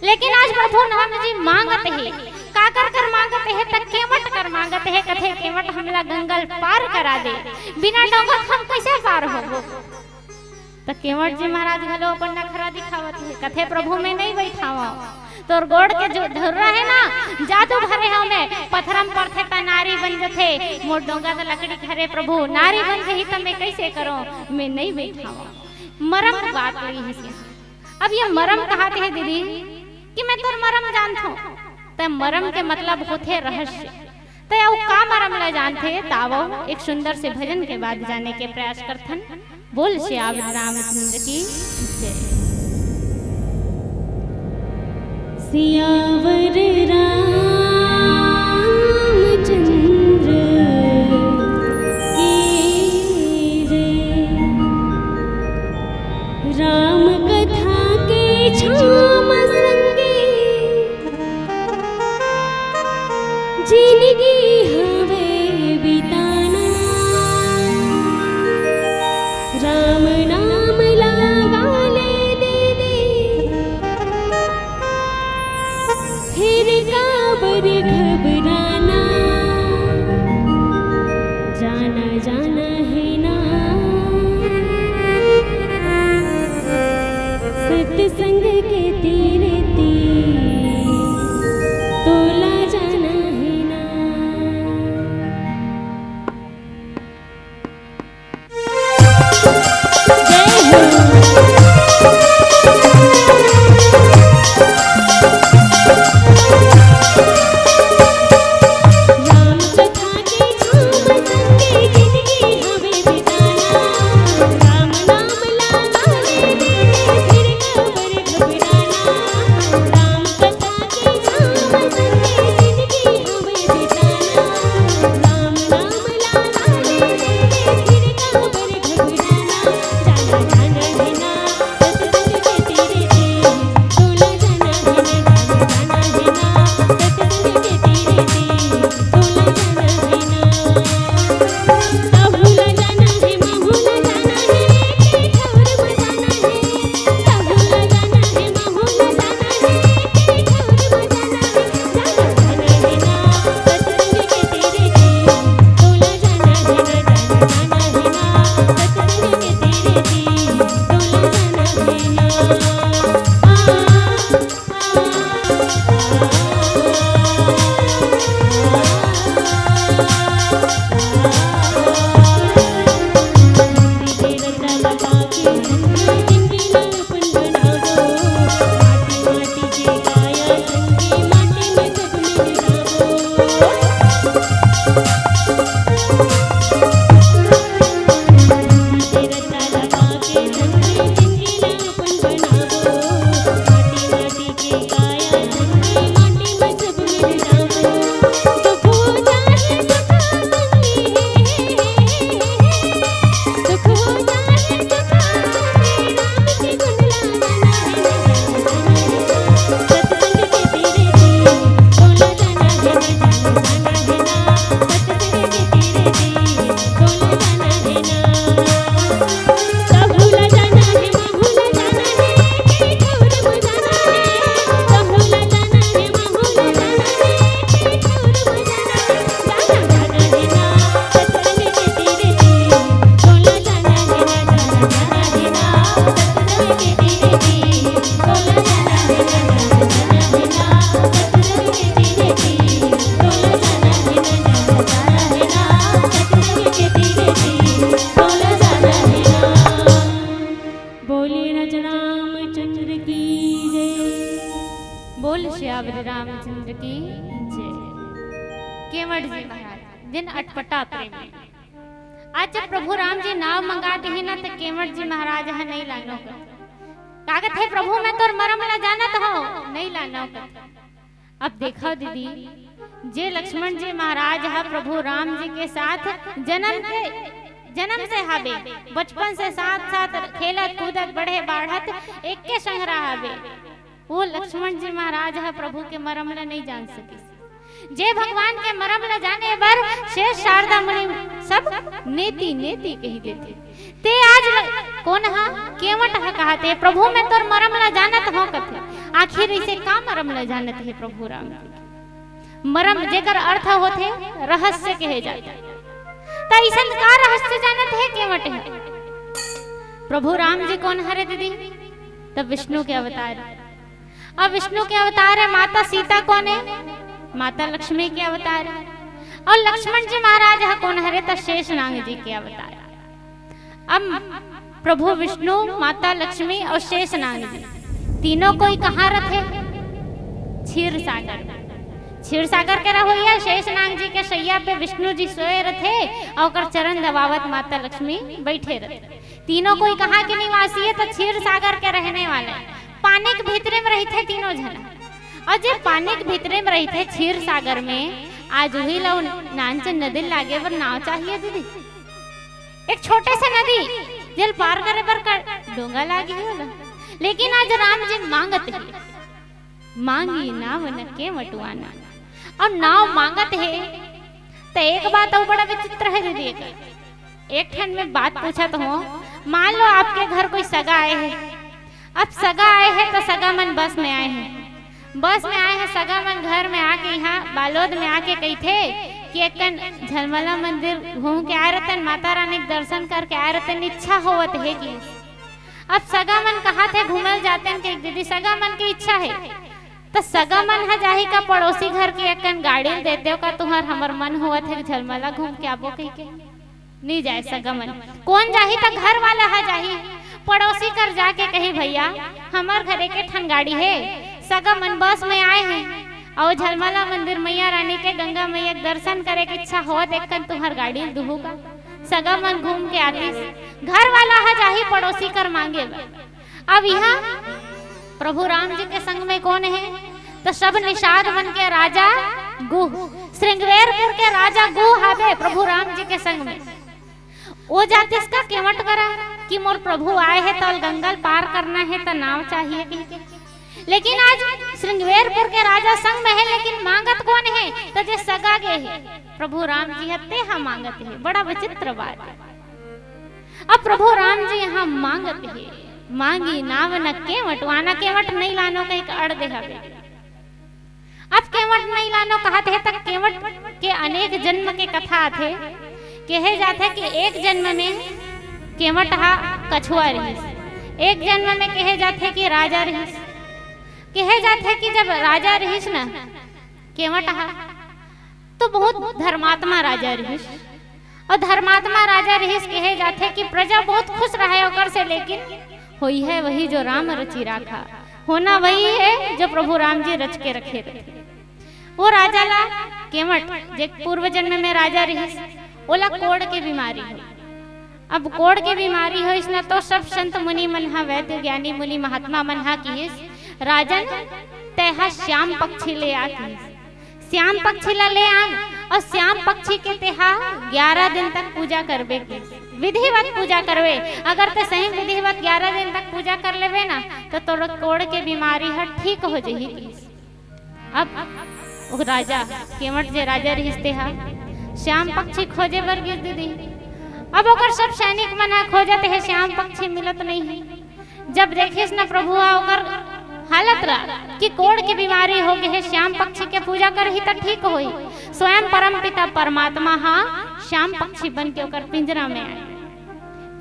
लेकिन आज प्रभु नाम जी मांगते हैं का कर मांगते हैं तक केवट कर मांगते हैं कथे केवट हमला गंगल पार करा दे बिना डोंगा हम कैसे पार हो तो केवट जी महाराज घलो अपन नखरा दिखावत है कथे प्रभु में नहीं बैठावा तोर गोड़ के जो धुर्रा है ना जादू भरे हो में पथरम परथे ता नारी बन जथे मोर डोंगा तो लकड़ी घरे प्रभु नारी बन जही त मैं कैसे करो मैं नहीं बैठावा मरम बात हुई है अब ये मरम कहते हैं दीदी कि मैं तोर मरम जानथो त मरम के मतलब होथे रहस्य तो या का मरम ला जानथे तावो एक सुंदर से भजन के बाद जाने के प्रयास करथन बोल श्याम रामचंद्र की जय सियावर रामचंद्र की जय राम जिंदगी हवे बिताना राम नाम लागा ले दे फिर काबर घबराना जाना जाना है ना सत्संग के तीरे तोला जाना है ना। जय राम कथा के छाम संगे जिंदगी हमें बिताना राम नाम लागा ले फिर खबर घबराना राम कथा के छाम संगे जिंदगी हमें बिताना राम नाम लागा ले फिर खबर घबराना जाना जाना है ना सत्संग के तीरे तोला जाना है ना जाना है ना सत्संग के तीरे तोला जाना है ना तहुला जाना है महुला जाना है के ठौर बजाना है तहुला जाना है महुला जाना है के ठौर बजाना है जाना जाना है ना सत्संग के तीरे तोला जाना है ना जाना जाना है ना सत्संग के तीरे तोला जाना है ना तेरा ताला पाके संगे जिंदगी लापन बनावो माटी माटी के काया संगे माटी में सब मिल जावो तेरा ताला पाके संगे जिंदगी लापन बनावो माटी माटी के काया संगे माटी में सब मिल जावो दुख हो जाए सखा संगी दुख हो जाए सखा संगी राम के गुण गाना है सत्संग के तीरे तोला जाना है ना जाना जाना है ना सत्संग के तीरे तोला जाना है ना तहुला जाना है महुला जाना है के ठौर बजाना है तहुला जाना है महुला जाना है के ठौर बजाना है जाना जाना है ना सत्संग के तीरे तोला जाना है ना जाना जाना है ना सत्संग के तीरे तोला जाना है ना जाना जाना है ना सत्संग के तीरे तोला जाना है ना जाना जाना है ना सत्संग के तीरे तोला जाना है ना। बोलिए राजा रामचंद्र की जय। बोल श्यावर रामचंद्र की जय। केवट जी महाराज दिन अटपटा प्रेम आज जब प्रभु राम जी नाव मंगाते हैं ना तो केवट जी महाराज है नहीं लानो कर कागत है प्रभु मैं तोर मरम ला जानत हो नहीं लानो कर। अब देखो दीदी जे लक्ष्मण जी महाराज है प्रभु राम जी के साथ जन्म से हावे बचपन से साथ साथ खेलत कूदत बढ़े बाढ़त एक के संग रहावे वो लक्ष्मण जी महाराज है प्रभु के मरम ला नहीं जान सके जे भगवान के मरम ला जाने पर शेष शारदा मुनि सब नेति नेति कही देते ते आज कौन हा केवट हा कहते प्रभु मैं तोर मरम ला जानत हो कथे आखिर इसे का मरम ला जानत है प्रभु राम जी मरम जेकर अर्थ होते रहस्य कहे जाते त ऐसन का रहस्य जानत है केवट है प्रभु राम जी कौन हरे दीदी तब विष्णु के अवतार अब विष्णु के अवतार है माता सीता कौन है माता लक्ष्मी के अवतार है और लक्ष्मण जी महाराज है कौन हरे तो शेषनाग जी के अवतार। अब प्रभु विष्णु माता लक्ष्मी और शेषनाग जी तीनों कोई कहाँ रखे क्षीर सागर के रहोइया शेषनाग जी के शैया पे विष्णु जी सोए रथे और चरण दबावत माता लक्ष्मी बैठे रहे तीनों कोई कहाँ के निवासी है तो क्षीर सागर के रहने वाले पानी के भीतरे में रही थे तीनों जन और जब पानी के भीतरे में रही थे क्षीर सागर में आज वही लो नानचे नदी लागे पर नाव चाहिए दीदी एक छोटे से नदी जल पार करे पर डोंगा लागी होला लेकिन आज राम जी मांगत है मांगी नाव न के मटुआना और नाव मांगत है तो एक बात और बड़ा विचित्र है दीदी, एक ठन में बात पूछा तो हो, मान लो आपके घर कोई सगा आए हैं, अब सगा आए हैं तो सगा मन बस में आए हैं, बस में आए हैं सगा मन घर में आके यहाँ बालोद में आके कही थे कि एक झलमला मंदिर घूम के आए रहते, माता रानी के दर्शन करके आए रहते, इच्छा होवत है कि अब सगा मन कहा थे घूमल जाते हैं कि दीदी सगा मन की इच्छा है तो सगा मन है जाही का पड़ोसी घर की एक गाड़ी देते हो का तुम्हार हमर मन हुआ थे झलमला घूम के आबो कही के नहीं जाए सगा मन, कौन जाही तो घर वाला है जाही, पड़ोसी कर जाके कही भैया हमार घरे के ठन गाड़ी है, सगा मन बस में आए हैं और झलमला मंदिर मैया रानी के गंगा मैया के दर्शन करे की इच्छा हो, देखकर तुम्हार गाड़ी दुहू का सगा मन घूम के आती, घर वाला है जाही पड़ोसी कर मांगे। अब यहाँ प्रभु राम जी के संग में कौन है तो सब निषाद बन के राजा गुह, श्रृंगवेरपुर के राजा गुह आवे प्रभु राम जी के संग में, वो जाते इसका केवट करा कि मोर प्रभु आए हैं तो गंगल पार करना है तो नाव चाहिए के। लेकिन आज श्रृंगवेरपुर के राजा संग में है, लेकिन मांगत कौन है तो जे सगा गे है प्रभु राम जी हते हम मांगत है, बड़ा विचित्र बात है। अब प्रभु राम जी यहाँ मांगत है, मांगी नाव न केवट, वाना केवट नहीं लानो कहीं अड़ दे हवे, अब केवट नहीं लानो कहते हैं तक केवट के अनेक जन्म के कथा थे, कहे जाते कि एक जन्म में केवट हा कछुआ रहीस, एक जन्म में कहे जाते कि राजा रहीस, कहे जाते कि जब राजा रहीस ना केवट हा तो बहुत धर्मात्मा राजा रहीस, और धर्मात्मा राजा रहीस कहे जाते कि प्रजा बहुत खुश रहे होकर से, लेकिन होई है वही जो राम रची राखा, होना वही है जो प्रभु राम जी रच के रखे थे। वो राजा ला केवट जे पूर्व जन्म में राजा रहीस ओला कोड़ के बीमारी है, अब कोड़ के बीमारी हो इसने तो सब संत मुनि मनहा वैद्य ज्ञानी मुनि महात्मा मनहा की राजन तेहा श्याम पक्षी ले आकी, श्याम पक्षी ला ले आन और श्याम पक्षी के तेहा 11 दिन तक पूजा करबे की, विधिवत पूजा करवे, अगर ते सही विधिवत 11 दिन तक पूजा कर लेवे ना तो तोड़ कोड़ के बीमारी है ठीक हो जाही। अब वो राजा केवट जे राजा रहिस्ते हा श्याम पक्षी खोजे बर गिर दीदी, अब ओकर सब सैनिक मना खोजत है श्याम पक्षी मिलत नहीं है, जब देखिस ना प्रभु ओकर हालत रहा कि कोड़ की बीमारी हो गई है, श्याम पक्षी के पूजा करही तो ठीक होई, स्वयं परम पिता परमात्मा हा श्याम पक्षी बन के ओकर पिंजरा में आए,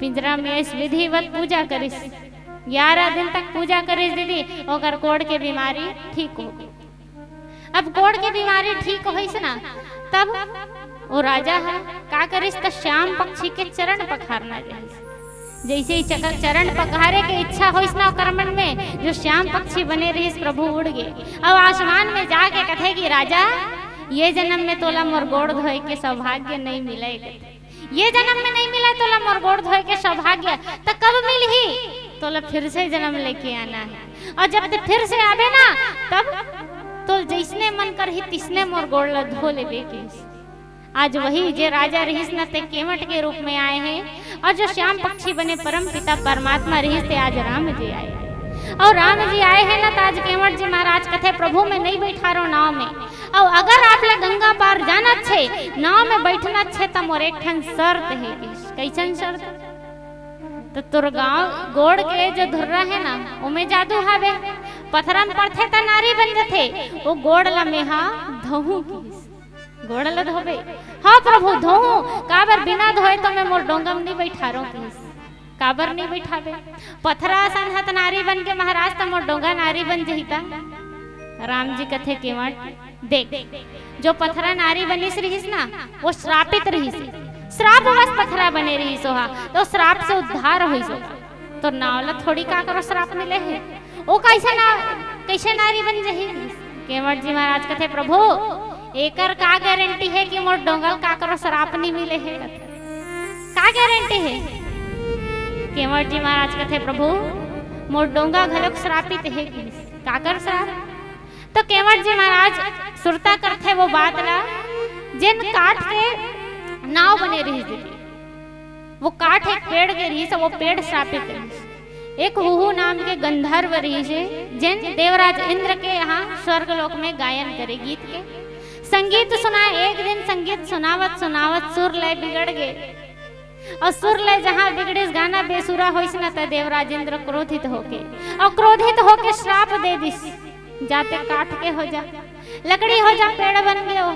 पिंजरा में इस विधिवत पूजा करिस, 11 दिन तक पूजा करिस दीदी, ओकर कोड़ के बीमारी ठीक हो गई। अब कोड़ की बीमारी ठीक होइस ना तब वो राजा है का करिस तो श्याम पक्षी के चरण पखारना रहिस, जैसे ही चरण पखारे के इच्छा होइस ना ओकर मन में जो श्याम पक्षी बने रहिस प्रभु उड़ गए, अब आसमान में जाके कथे कि राजा ये जन्म में तोला मोर गोड़ धोए के सौभाग्य नहीं मिले, ये जन्म में नहीं मिला तोला मोर गोड़ धोए के सौभाग्य तो कब मिलही, तोला फिर से जन्म लेके आना है, और जब ते फिर से आवे ना तब तो जैसने मन करही तिसने मोर गोड़ ला धो लेबे के। आज वही जे राजा रहीस न ते केवट के रूप में आए हैं, और जो श्याम पक्षी बने परम पिता परमात्मा रहीस ते आज राम जी आए, और राम जी आए हैं ना तो आज केवट जी महाराज कथे प्रभु में नहीं बैठा रो नाव में, और अगर आप ले गंगा पार जाना छे नाव में बैठना छे तो मोर एक ठन शर्त है, कैसन शर्त तो तोर गांव गोड़ के जो धुर्रा है ना उमे जादू हावे, पत्थरन पड़थे त नारी बन जथे, वो गोड़ ला में हा धोहू की गोड़ ला धोबे, हाँ प्रभु धोहू काबर बिना धोए तो मैं मोर डोंगम नहीं बैठा रो की, काबर नहीं बैठाबे, पथरा सन हत नारी बन के महाराज तो मोर डोंगा नारी बन जहिता। राम जी कथे केवट देख जो पथरा नारी बनिस रहीस ना वो श्रापित रहीस, श्राप बस पथरा बने रही सोहा तो श्राप से उद्धार हुई सोहा, तो नावला थोड़ी का करो श्राप मिले है, वो कैसे नारी बन जही। केवट जी महाराज कथे प्रभु एकर का गारंटी है कि मोर डोंगल का करो श्राप नहीं मिले है, का गारंटी है। केवट जी महाराज कथे प्रभु मोर डोंगा घलोक श्रापित है, का कर श्राप, तो केवट जी महाराज सुरता करते वो बात ला जिन काट के नाव बने रही थी, वो काठ एक पेड़ के रही से वो पेड़ श्रापित रही, एक हुहू नाम के गंधर्व रही से जिन देवराज इंद्र के यहाँ स्वर्ग लोक में गायन करे गीत के, संगीत सुनाए। एक दिन संगीत सुनावत सुनावत सुर लय बिगड़ गए और सुर लय जहाँ बिगड़िस गाना बेसुरा होइस न त देवराजेंद्र क्रोधित होके और क्रोधित होके श्राप दे दिस, जाते काट के हो जा, लकड़ी हो जा, पेड़ बन गए हो।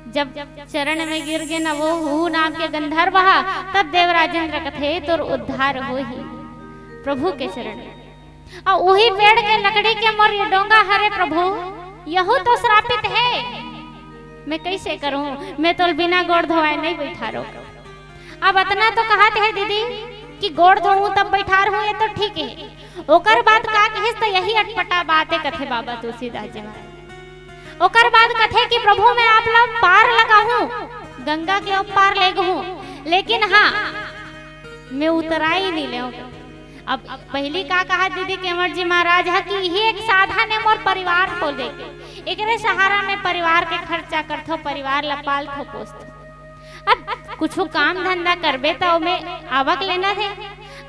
जब चरण में गिर गए ना वो नाम के गंधर्व बहा, तब देवराजेंद्र कथे तोर उद्धार हो ही प्रभु के शरण में। और वही पेड़ के लकड़ी के मोर ये डोंगा हरे प्रभु, यहू तो श्रापित है, मैं कैसे करूं, मैं तो बिना गोड़ धोए नहीं बैठा रो। अब इतना तो कहत है दीदी कि गोड़ धोऊं तब बैठा रहूं, ये तो ठीक है। ओकर बाद का कहिस तो यही अटपटा बात है कथे बाबा तुलसीदास जी महाराज। ओकर बाद कथे कि प्रभु मैं आप लोग पार लगा हूं, गंगा के पार ले गहूं, लेकिन हाँ मैं उतरा ही नहीं ले। अब पहली का कहा दीदी केवट जी महाराज है कि यही एक साधन है मोर परिवार को लेके, एकरे सहारा में परिवार के खर्चा करथो, परिवार ला पालथो पोसथो। अब कुछ काम धंधा करबे तो में आवक लेना थे।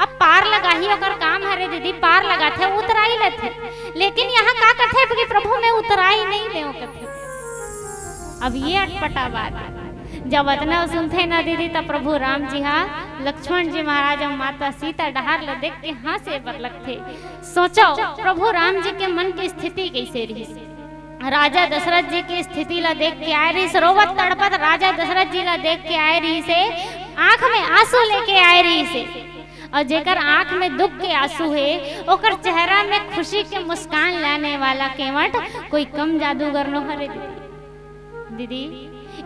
अब पार लगा ही ओकर काम हरे दीदी, पार लगा थे उतराई लेते, लेकिन यहाँ का कथे कि प्रभु में उतराई नहीं ले कथे। अब ये अटपटा बात जब इतना सुनते ना दीदी तब प्रभु राम जी हाँ लक्ष्मण जी महाराज और माता सीता डहार ले देख के हाँ से बरलक थे। सोचो प्रभु राम जी के मन की स्थिति कैसे रही, राजा दशरथ जी की स्थिति ला देख के आए रही, रोवत तड़पत राजा दशरथ जी ला देख के आए रही से, आंख में आंसू लेके आए रही से, और जेकर आंख में दुख के आंसू है ओकर चेहरा में खुशी के मुस्कान लाने वाला केवट कोई कम जादूगर न हरे दीदी।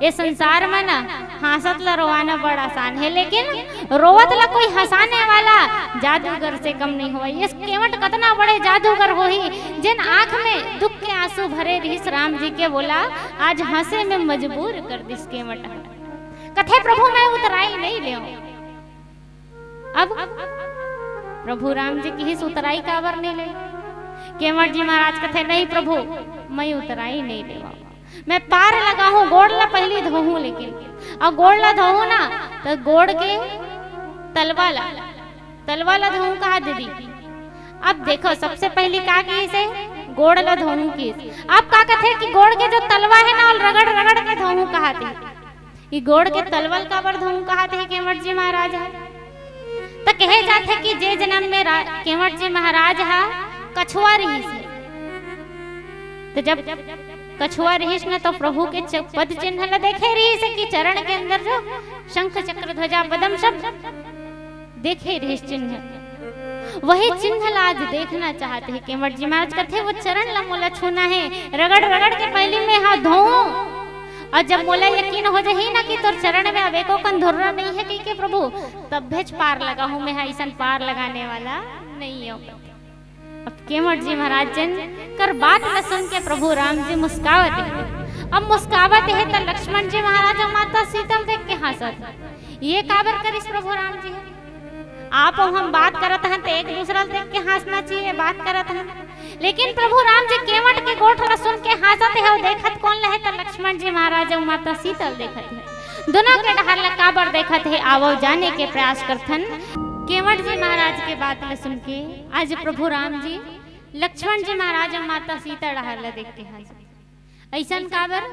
ये संसार में ना हंसत ला रोवाना बड़ा आसान है, लेकिन रोवत ला कोई हंसाने वाला जादूगर से कम नहीं हुआ। ये केवट कितना बड़े जादूगर हो ही जिन आंख में दुख के आंसू भरे रही राम जी के बोला आज हंसे में मजबूर कर दिस केवट। कथे प्रभु मैं उतराई नहीं ले। अब प्रभु राम जी की ही उतराई काबर नहीं ले। केवट जी महाराज कथे नहीं प्रभु मैं उतराई नहीं ले, मैं पार लगा हूँ, गोड़ ला पहली धोहूं, लेकिन और गोड़ ला धोहूं ना तो गोड़ के तलवा ला धोहूं कहा दीदी। अब देखो सबसे पहली का की से गोड़ ला धोहूं की, अब का कथे कि गोड़ के जो तलवा है ना रगड़ रगड़ के धोहूं कहा थे, ये गोड़ के तलवल काबर धोहूं कहा थे केवट जी महाराज। तो कहे जाते कि जे जन्म में केवट जी महाराज हा कछुआ रही से, तो जब कछुआ रहीस न तो प्रभु के पद चिन्ह ला देखे रही से कि चरण के अंदर जो शंख चक्र ध्वजा पदम सब देखे रहीस चिन्ह, वही चिन्ह ला आज देखना चाहते हैं केवट जी महाराज। कथे वो चरण ला मोला छूना है, रगड़ रगड़ के पहली में हाथ धोऊं, और जब मोला यकीन हो जाही ना कि तोर चरण में अब एको कंधुर्रा नहीं है कि प्रभु तब भेज पार लगा हूं, मैं ऐसा पार लगाने वाला नहीं हूं। अब केवट जी महाराज जन कर बात न सुन के प्रभु राम जी मुस्कावत है। अब मुस्कावत है तो लक्ष्मण जी महाराज और माता सीता देख के हंसत, ये काबर करिस प्रभु राम जी, आप और हम बात करत हैं तो एक दूसरा देख के हंसना चाहिए, बात करत हैं, लेकिन प्रभु राम जी केवट के गोठ ला सुन के हंसत है। और देखत कौन लहे तो लक्ष्मण जी महाराज और माता सीता देखत है, दोनों के डहार ला काबर देखत है आवो जाने के प्रयास करथन। केवट जी महाराज के बात में सुन के आज प्रभु राम जी लक्ष्मण जी महाराज और माता सीता डहार ला देख के हंस ऐसन काबर।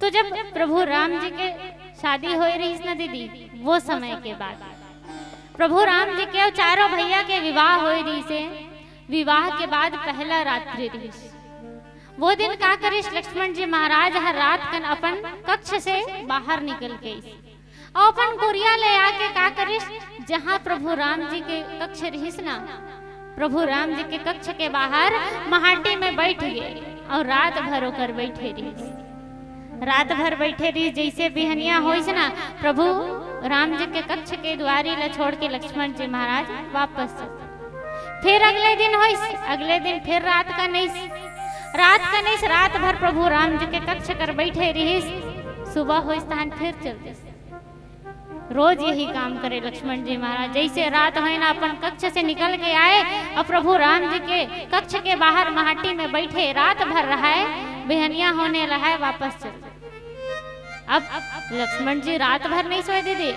तो जब प्रभु राम जी के शादी हो रही ना दीदी, वो समय के बाद प्रभु राम जी के चारों भैया के विवाह हो रही से, विवाह के बाद पहला रात्रि रही। वो दिन का करिस लक्ष्मण जी महाराज हर रात कन अपन कक्ष से बाहर निकल के और अपन कुरिया ले आके का करिस जहाँ प्रभु राम जी के कक्ष रहीस ना, प्रभु राम जी के कक्ष के बाहर महाटी में बैठ गए और रात भर होकर बैठे रही। रात भर बैठे रही, जैसे बिहनिया होइस ना प्रभु राम जी के कक्ष के द्वारी ला छोड़ के लक्ष्मण जी महाराज वापस फिर अगले दिन होइस, अगले दिन फिर रात का नहीं, रात भर प्रभु राम जी के कक्ष कर बैठे रही। सुबह होइस तहन फिर चलते, रोज यही काम करे लक्ष्मण जी महाराज। जैसे रात है ना अपन कक्ष से निकल के आए और प्रभु राम जी के कक्ष के बाहर महाटी में बैठे रात भर रहा है, बिहनिया होने रहा है, वापस चल। अब लक्ष्मण जी रात भर नहीं सोए दीदी,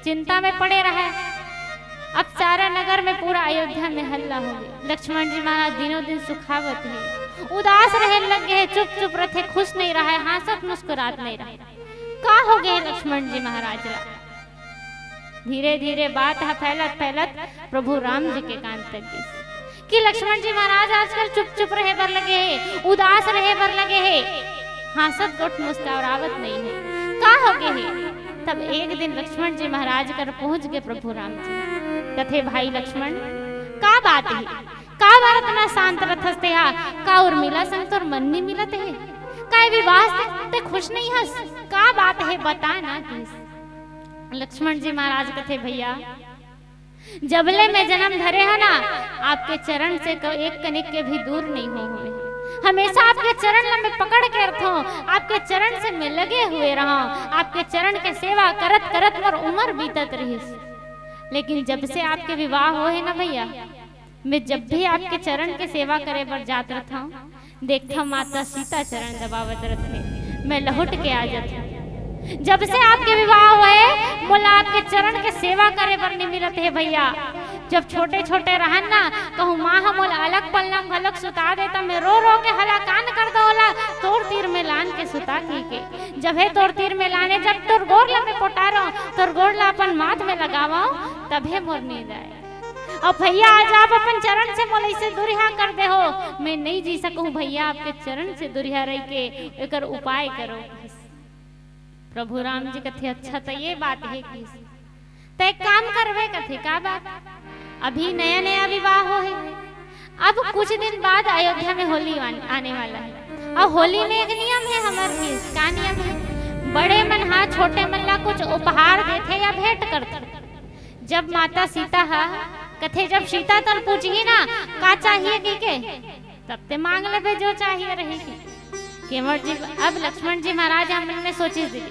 चिंता में पड़े रहे। अब सारा नगर में पूरा अयोध्या में हल्ला हो गया। लक्ष्मण जी महाराज दिनों दिन सुखावत है, उदास रहे लगे है, चुप चुप रहे, खुश नहीं रहा है, हंसत मुस्कुरात नहीं रहा। का हो गए लक्ष्मण जी महाराज ला? धीरे धीरे बात है फैलत फैलत प्रभु राम जी के कान तक गई कि लक्ष्मण जी महाराज आजकल चुप चुप रहे बर लगे है, उदास रहे बर लगे है, हंसत गोट मुस्कुरावत नहीं है, का हो गए है? तब एक दिन लक्ष्मण जी महाराज कर पहुंच गए प्रभु राम जी, कथे भाई लक्ष्मण का बात है, का बार इतना शांत रथस्ते हा, का और मिला संग तोर मन नहीं मिलत है, का विवाह से खुश नहीं हस, का बात है बता ना किस। लक्ष्मण जी महाराज कथे भैया जबले में जन्म धरे हो ना, आपके चरण से एक कनिक के भी दूर नहीं हो हुए, हमेशा आपके चरण में पकड़ के रखो, आपके चरण से मैं लगे हुए रहा, आपके चरण के सेवा करत करत मोर उम्र बीतत रही। लेकिन जब से आपके विवाह हो है ना भैया, मैं जब भी आपके चरण के सेवा करे पर जात रहा, देखता माता सीता चरण दबावत रहे, मैं लहुट के आ जाती। जब से आपके विवाह हुए मोला आपके चरण के सेवा करे पर नहीं मिलत है भैया। जब छोटे छोटे रहन ना, कहूँ माँ हम अलग पलंग अलग सुता देता, मैं रो रो के हला कान कर दो होला, तोर तीर में लान के सुता के जब है तोर तीर में लाने, जब तोर गोरला में पोटारो, तोर गोरला अपन माथ में लगावा, तबे मोर नींद आए। और भैया आज आप अपन चरण से मोल इसे दुरिहा कर दे हो, मैं नहीं जी सकूं भैया, आपके चरण से दुरिहा रह के एकर उपाय करो। प्रभु राम जी कथे अच्छा तो ये बात है कि तो एक काम करवे कथे का बात, अभी नया नया विवाह हो है, अब कुछ दिन बाद अयोध्या में होली आने वाला है, और होली में एक नियम है हमारे भी, का नियम है बड़े मन हा छोटे मन ला कुछ उपहार देते या भेंट करते। जब माता सीता हा कथे जब सीता तन पूछी ना का चाहिए की के, तब ते मांग ले जो चाहिए रहेगी। केवट जी अब लक्ष्मण जी महाराज हमने सोची दी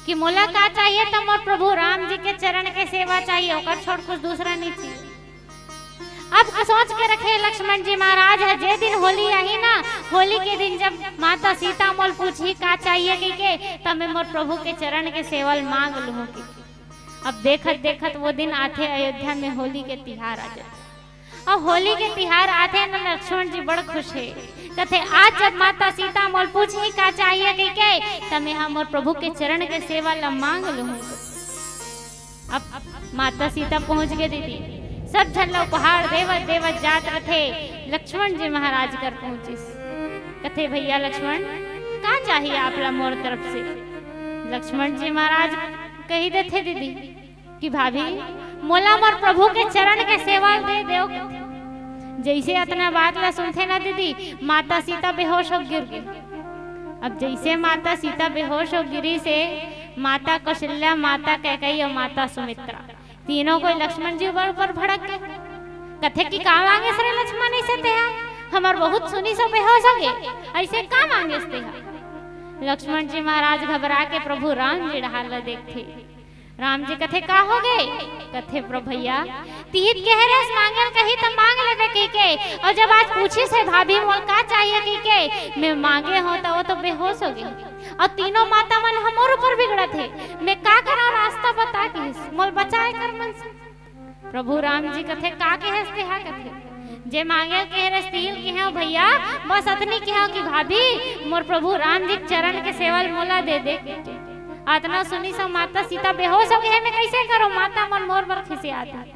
कि मोला का चाहिए, तो मोर प्रभु राम जी के चरण के सेवा चाहिए, ओकर छोड़ कुछ दूसरा नहीं चाहिए। अब सोच के रखे लक्ष्मण जी महाराज है, जे दिन होली आई ना, होली के दिन जब माता सीता मोल पूछी का चाहिए की के, तब मैं मोर प्रभु के चरण के सेवल मांग लूँ की। अब देखत देखत वो दिन आते अयोध्या में होली के तिहार आ जाते, और होली के तिहार आते ना लक्ष्मण जी बड़ खुश है, कथे आज जब माता सीता मोल पूछी का चाहिए कि के, तब हम और प्रभु के चरण के सेवा ला मांग लूँ। अब माता सीता पहुंच गए दीदी, सब झल्ला उपहार देवत देवत जात रथे, लक्ष्मण जी महाराज कर पहुंचे, कथे भैया लक्ष्मण का चाहिए आप ला मोर तरफ से। लक्ष्मण जी महाराज कही देते दीदी कि भाभी मोला मोर प्रभु के चरण के सेवा दे दो। जैसे इतना बात ला सुनते ना दीदी, माता सीता बेहोश हो गिर गई। अब जैसे माता सीता बेहोश हो गिरी से माता कौशल्या, माता कैकेयी और माता सुमित्रा तीनों को लक्ष्मण जी ऊपर भड़क गए, कथे की का मांगे सरे लक्ष्मण ऐसे ते हमार बहुत सुनी सब बेहोश हो गए, ऐसे का मांगे ते। लक्ष्मण जी महाराज घबरा के प्रभु राम जी ढाल देखते, राम जी कथे का हो गए, कथे प्रभु भैया तीर के रस मांगल कही तो मांग लेबे की के, और जब आज पूछी से भाभी मोल का चाहिए की के, मैं मांगे हो तो वो तो बेहोश हो गई, और तीनों माता मन हमर ऊपर बिगड़त है, मैं का करा रास्ता बता के मोल बचाए कर मन से। प्रभु राम जी कथे का के हंसते हा, कथे जे मांगे के रस तिल के है भैया, बस अतनी के है कि भाभी मोर प्रभु राम जी चरण के सेवल मोला दे दे। आतना सुनी सब माता सीता बेहोश हो गए, मैं कैसे करो, माता मन मोर पर खिसे आती।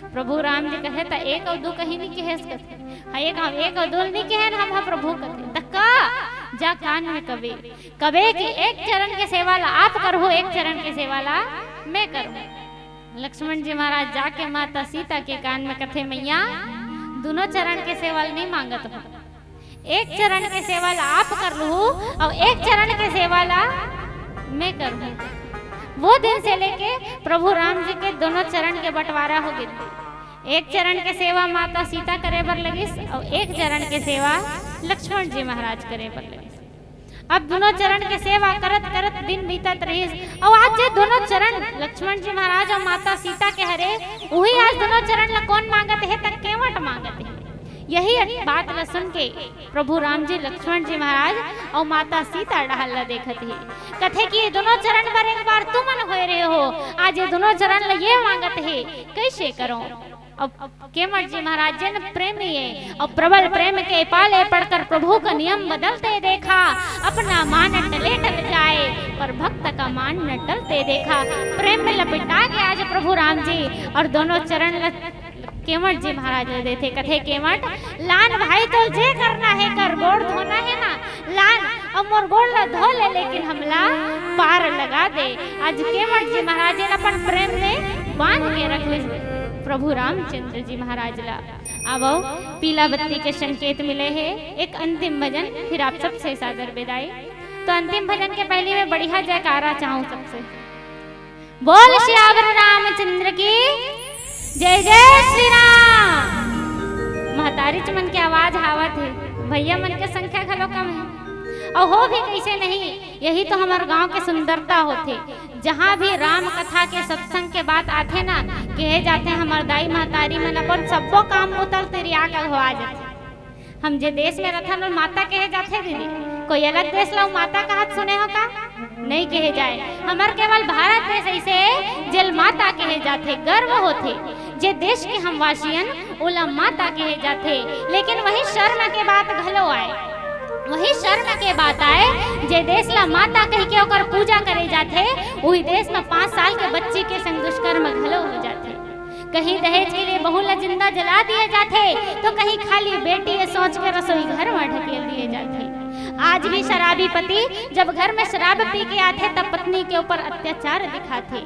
प्रभु राम जी कहे ता एक और दो कहीं नहीं के हेस कथे, एक और दो नहीं के हैं हम प्रभु कथे, तक्का जा कान में कबे कबे कि एक चरण के सेवा ला आप करो, एक चरण के सेवा ला मैं करूं। लक्ष्मण जी महाराज जाके माता सीता के कान में कथे मैया दोनों चरण के सेवा नहीं मांगत हो, एक चरण के सेवा ला आप कर लू और एक चरण के सेवा ला मैं करूँ। वो दिन से लेके प्रभु राम जी के दोनों चरण के बंटवारा हो गए, एक चरण के सेवा माता सीता करे बर लगिस और एक चरण के सेवा लक्ष्मण जी महाराज करे बर लगिस। अब दोनों चरण के सेवा करत करत दिन बीतत रही, और आज जे दोनों चरण लक्ष्मण जी महाराज और माता सीता के हरे, वही आज दोनों चरण ला कौन मांगत है, तक केवट मांगत है। यही बात ला सुन के प्रभु राम जी लक्ष्मण जी महाराज और माता सीता ढाल देखत है, कथे कि ये दोनों चरण पर एक बार तुम मन होए रहे हो, आज ये दोनों चरण ला ये मांगत है कैसे करो। अब केवट जी महाराज जन प्रेमी है और प्रबल प्रेम के पाले पड़कर प्रभु का नियम बदलते देखा। अपना मान टले टल जाए पर भक्त का मान न टलते देखा। प्रेम में लपेटा के आज प्रभु राम जी और दोनों चरण केवट जी महाराज ले देते। कथे केवट लान भाई तो जे करना है कर, गोड़ धोना है ना लान और मोर गोड़ ला धो ले, लेकिन हमला पार लगा दे। आज केवट जी महाराज ने अपन प्रेम में बांध के रख ले प्रभु रामचंद्र जी महाराज ला। अब पीला बत्ती के संकेत मिले हैं। एक अंतिम भजन, फिर आप सबसे सादर विदाई। तो अंतिम भजन के पहले मैं बढ़िया जयकारा चाहूं सबसे। बोल श्यावर रामचंद्र की जय जय श्री राम। महतारी चमन की आवाज हावत है, भैया मन के संख्या खलो कम है और हो भी कैसे नहीं। यही तो हमारे गांव के सुंदरता होते। जहाँ भी राम कथा के सत्संग के बात आते ना, कहे जाते हमार दाई महतारी मन अपन सबको काम उतल तेरी आग हो जाते। हम जे देश में रहते माता कहे जाते दीदी, कोई अलग देश लो माता का हाथ सुने हो का नहीं कहे जाए। हमार केवल भारत देश ऐसे जल माता कहे जाते, गर्व होते। जे देश के हम वासियन ओला माता कहे जाते। लेकिन वही शर्म के बात घलो आए, वही शर्म के बात आए जे देश ला माता कह के ओकर पूजा करे जाते, वही देश में 5 साल के बच्ची के संग दुष्कर्म घलो हो जाते। कहीं दहेज के लिए बहू ला जिंदा जला दिए जाते, तो कहीं खाली बेटी है सोच के रसोई घर में ढकेल दिए जाते। आज भी शराबी पति जब घर में शराब पी के आते तब पत्नी के ऊपर अत्याचार दिखाते।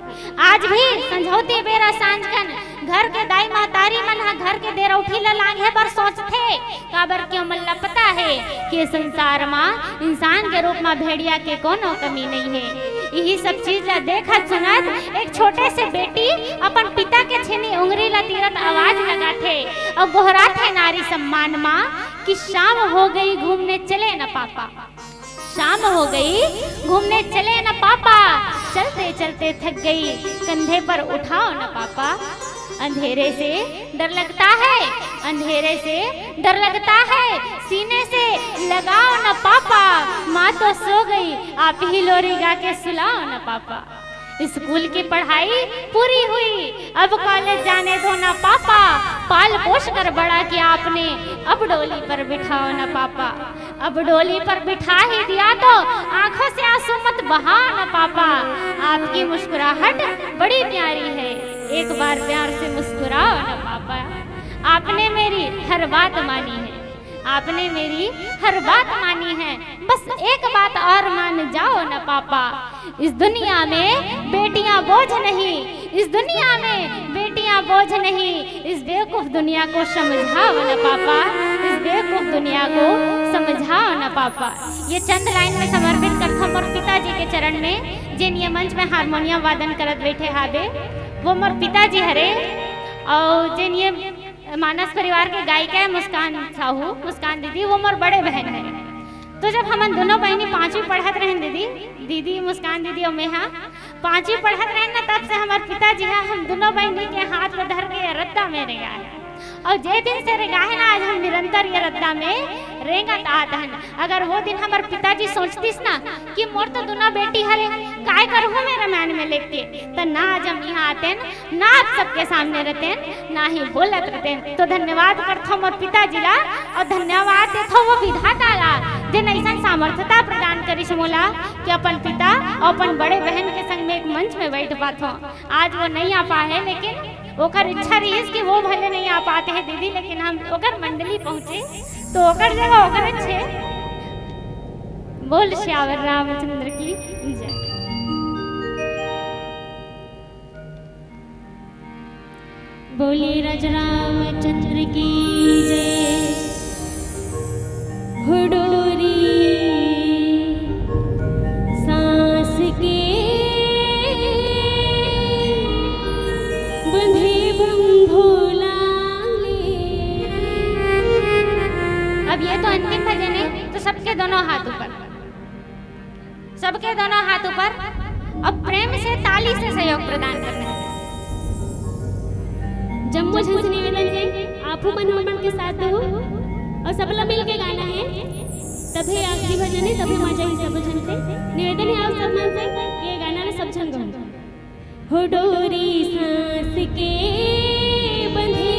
आज भी संझौती बेरा सांझकन घर के दाई महतारी मन घर के देर उठी लांघे पर सोचते काबर क्यों मल्ला पता है कि संसार माँ इंसान के रूप में भेड़िया के कोनो कमी नहीं है। यही सब चीज ला देखत सुनत एक छोटे से बेटी अपन पिता के छेनी उंगली ला तीरत आवाज लगाते और गोहराते नारी सम्मान माँ कि शाम हो गई घूमने चले न पापा, शाम हो गई घूमने चले न पापा, चलते चलते थक गई कंधे पर उठाओ न पापा। अंधेरे से डर लगता है, अंधेरे से डर लगता है, सीने से लगाओ न पापा। माँ तो सो गई आप ही लोरी गा के सुलाओ न पापा। स्कूल की पढ़ाई पूरी हुई अब कॉलेज जाने दो ना पापा। पाल पोष कर बड़ा किया आपने अब डोली पर बिठाओ ना पापा। अब डोली पर बिठा ही दिया तो आंखों से आंसू मत बहाओ ना पापा। आपकी मुस्कुराहट बड़ी प्यारी है एक बार प्यार से मुस्कुराओ ना पापा। आपने मेरी हर बात मानी है, आपने मेरी हर बात मानी है, बस एक बात और मान जाओ ना पापा। इस दुनिया में बेटियां बोझ नहीं, इस दुनिया में बेटियां बोझ नहीं, इस बेवकूफ दुनिया को समझाओ ना पापा, इस बेवकूफ दुनिया को समझाओ ना पापा। ये चंद लाइन में समर्पित करता मोर पिताजी के चरण में, जिन ये मंच में हारमोनियम वादन करत बैठे हाबे वो मोर पिताजी हरे। और जिन ये मानस परिवार के गायिका है मुस्कान साहू, मुस्कान दीदी, वो मोर बड़े बहन है। तो जब हम दोनों बहनी 5वीं पढ़त रहे दीदी मुस्कान दीदी और मैं 5वीं पढ़त रहे ना, तब से हमारे पिताजी हम दोनों बहनी के हाथ में धर के रद्दा में रेगा है। और जे दिन से रेगा है ना आज हम निरंतर ये रद्दा में रेंगत आत हन। अगर वो दिन हमारे पिताजी सोचतीस ना कि मोर तो दोनों बेटी हरे काय करूँ मेरे मान में लेके, तो ना आज हम यहाँ आते ना आप सबके सामने रहते ना ही बोलत रहते। तो धन्यवाद करथो मोर पिताजी ला और धन्यवाद देथो वो विधाता ला जिन ऐसा सामर्थ्यता प्रदान करी मोला कि अपन पिता और अपन बड़े बहन के संग में एक मंच में बैठ पाथो। आज वो नहीं आ पाए, लेकिन ओकर इच्छा रही कि वो भले नहीं आ पाते हैं दीदी, लेकिन हम ओकर मंडली पहुँचे तो ओकर जगह ओकर अच्छे। बोल श्यावर रामचंद्र की जय। बोले राजा रामचंद्र की जय। हुडोरी सांस के बंधे भोला। अब ये तो अंतिम भजन है, तो सबके दोनों हाथ ऊपर, सबके दोनों हाथ ऊपर। अब प्रेम से ताली से सहयोग प्रदान करना है। जम्मू झन से निवेदन है आपू मन हमन के साथ हो और सबला मिल के गाना है, तभी आखिरी भजन है, तभी मजा ही सब झन से निवेदन है। आप सब मन से ये गाना ने सब झन गाओ। हो डोरी सांस के बंधे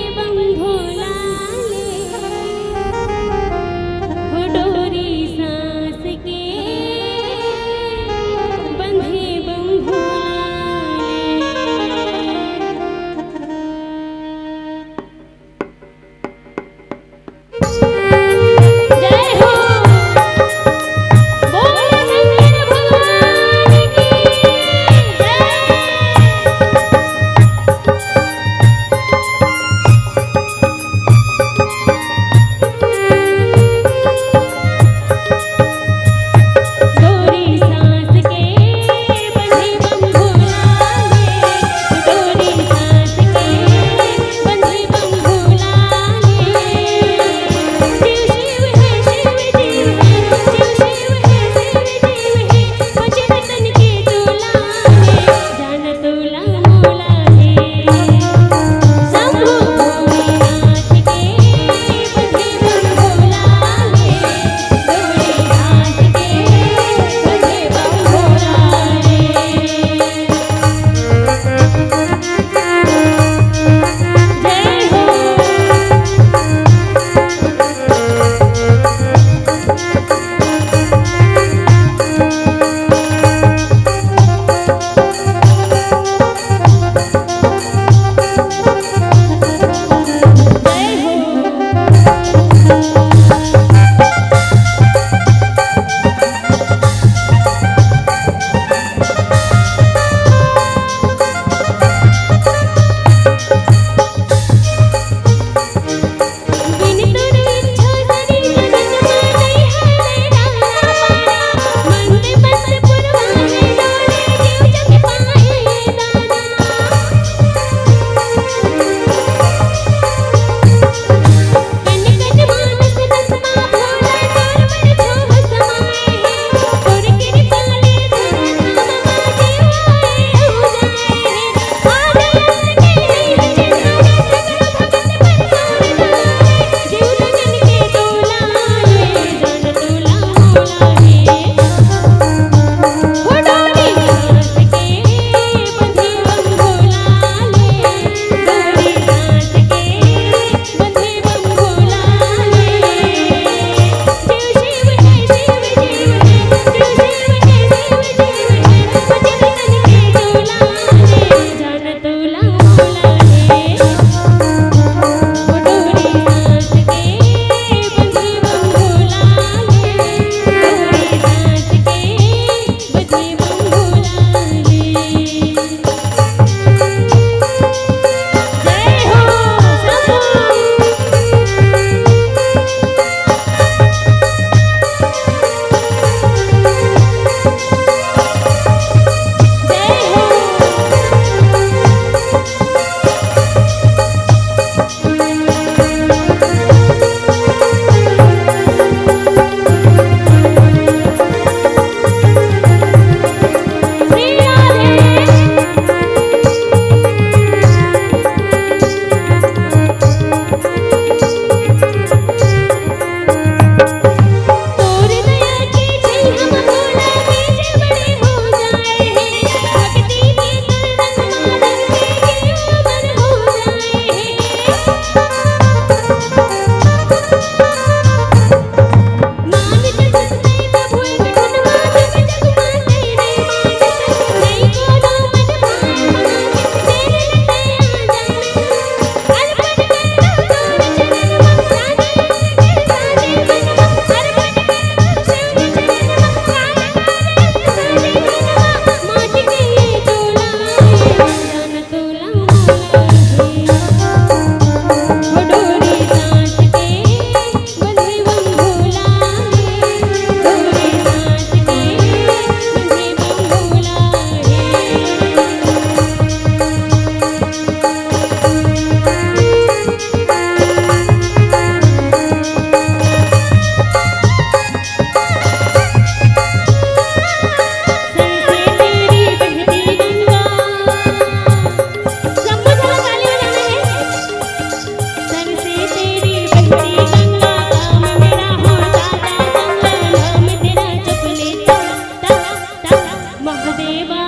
महादेवा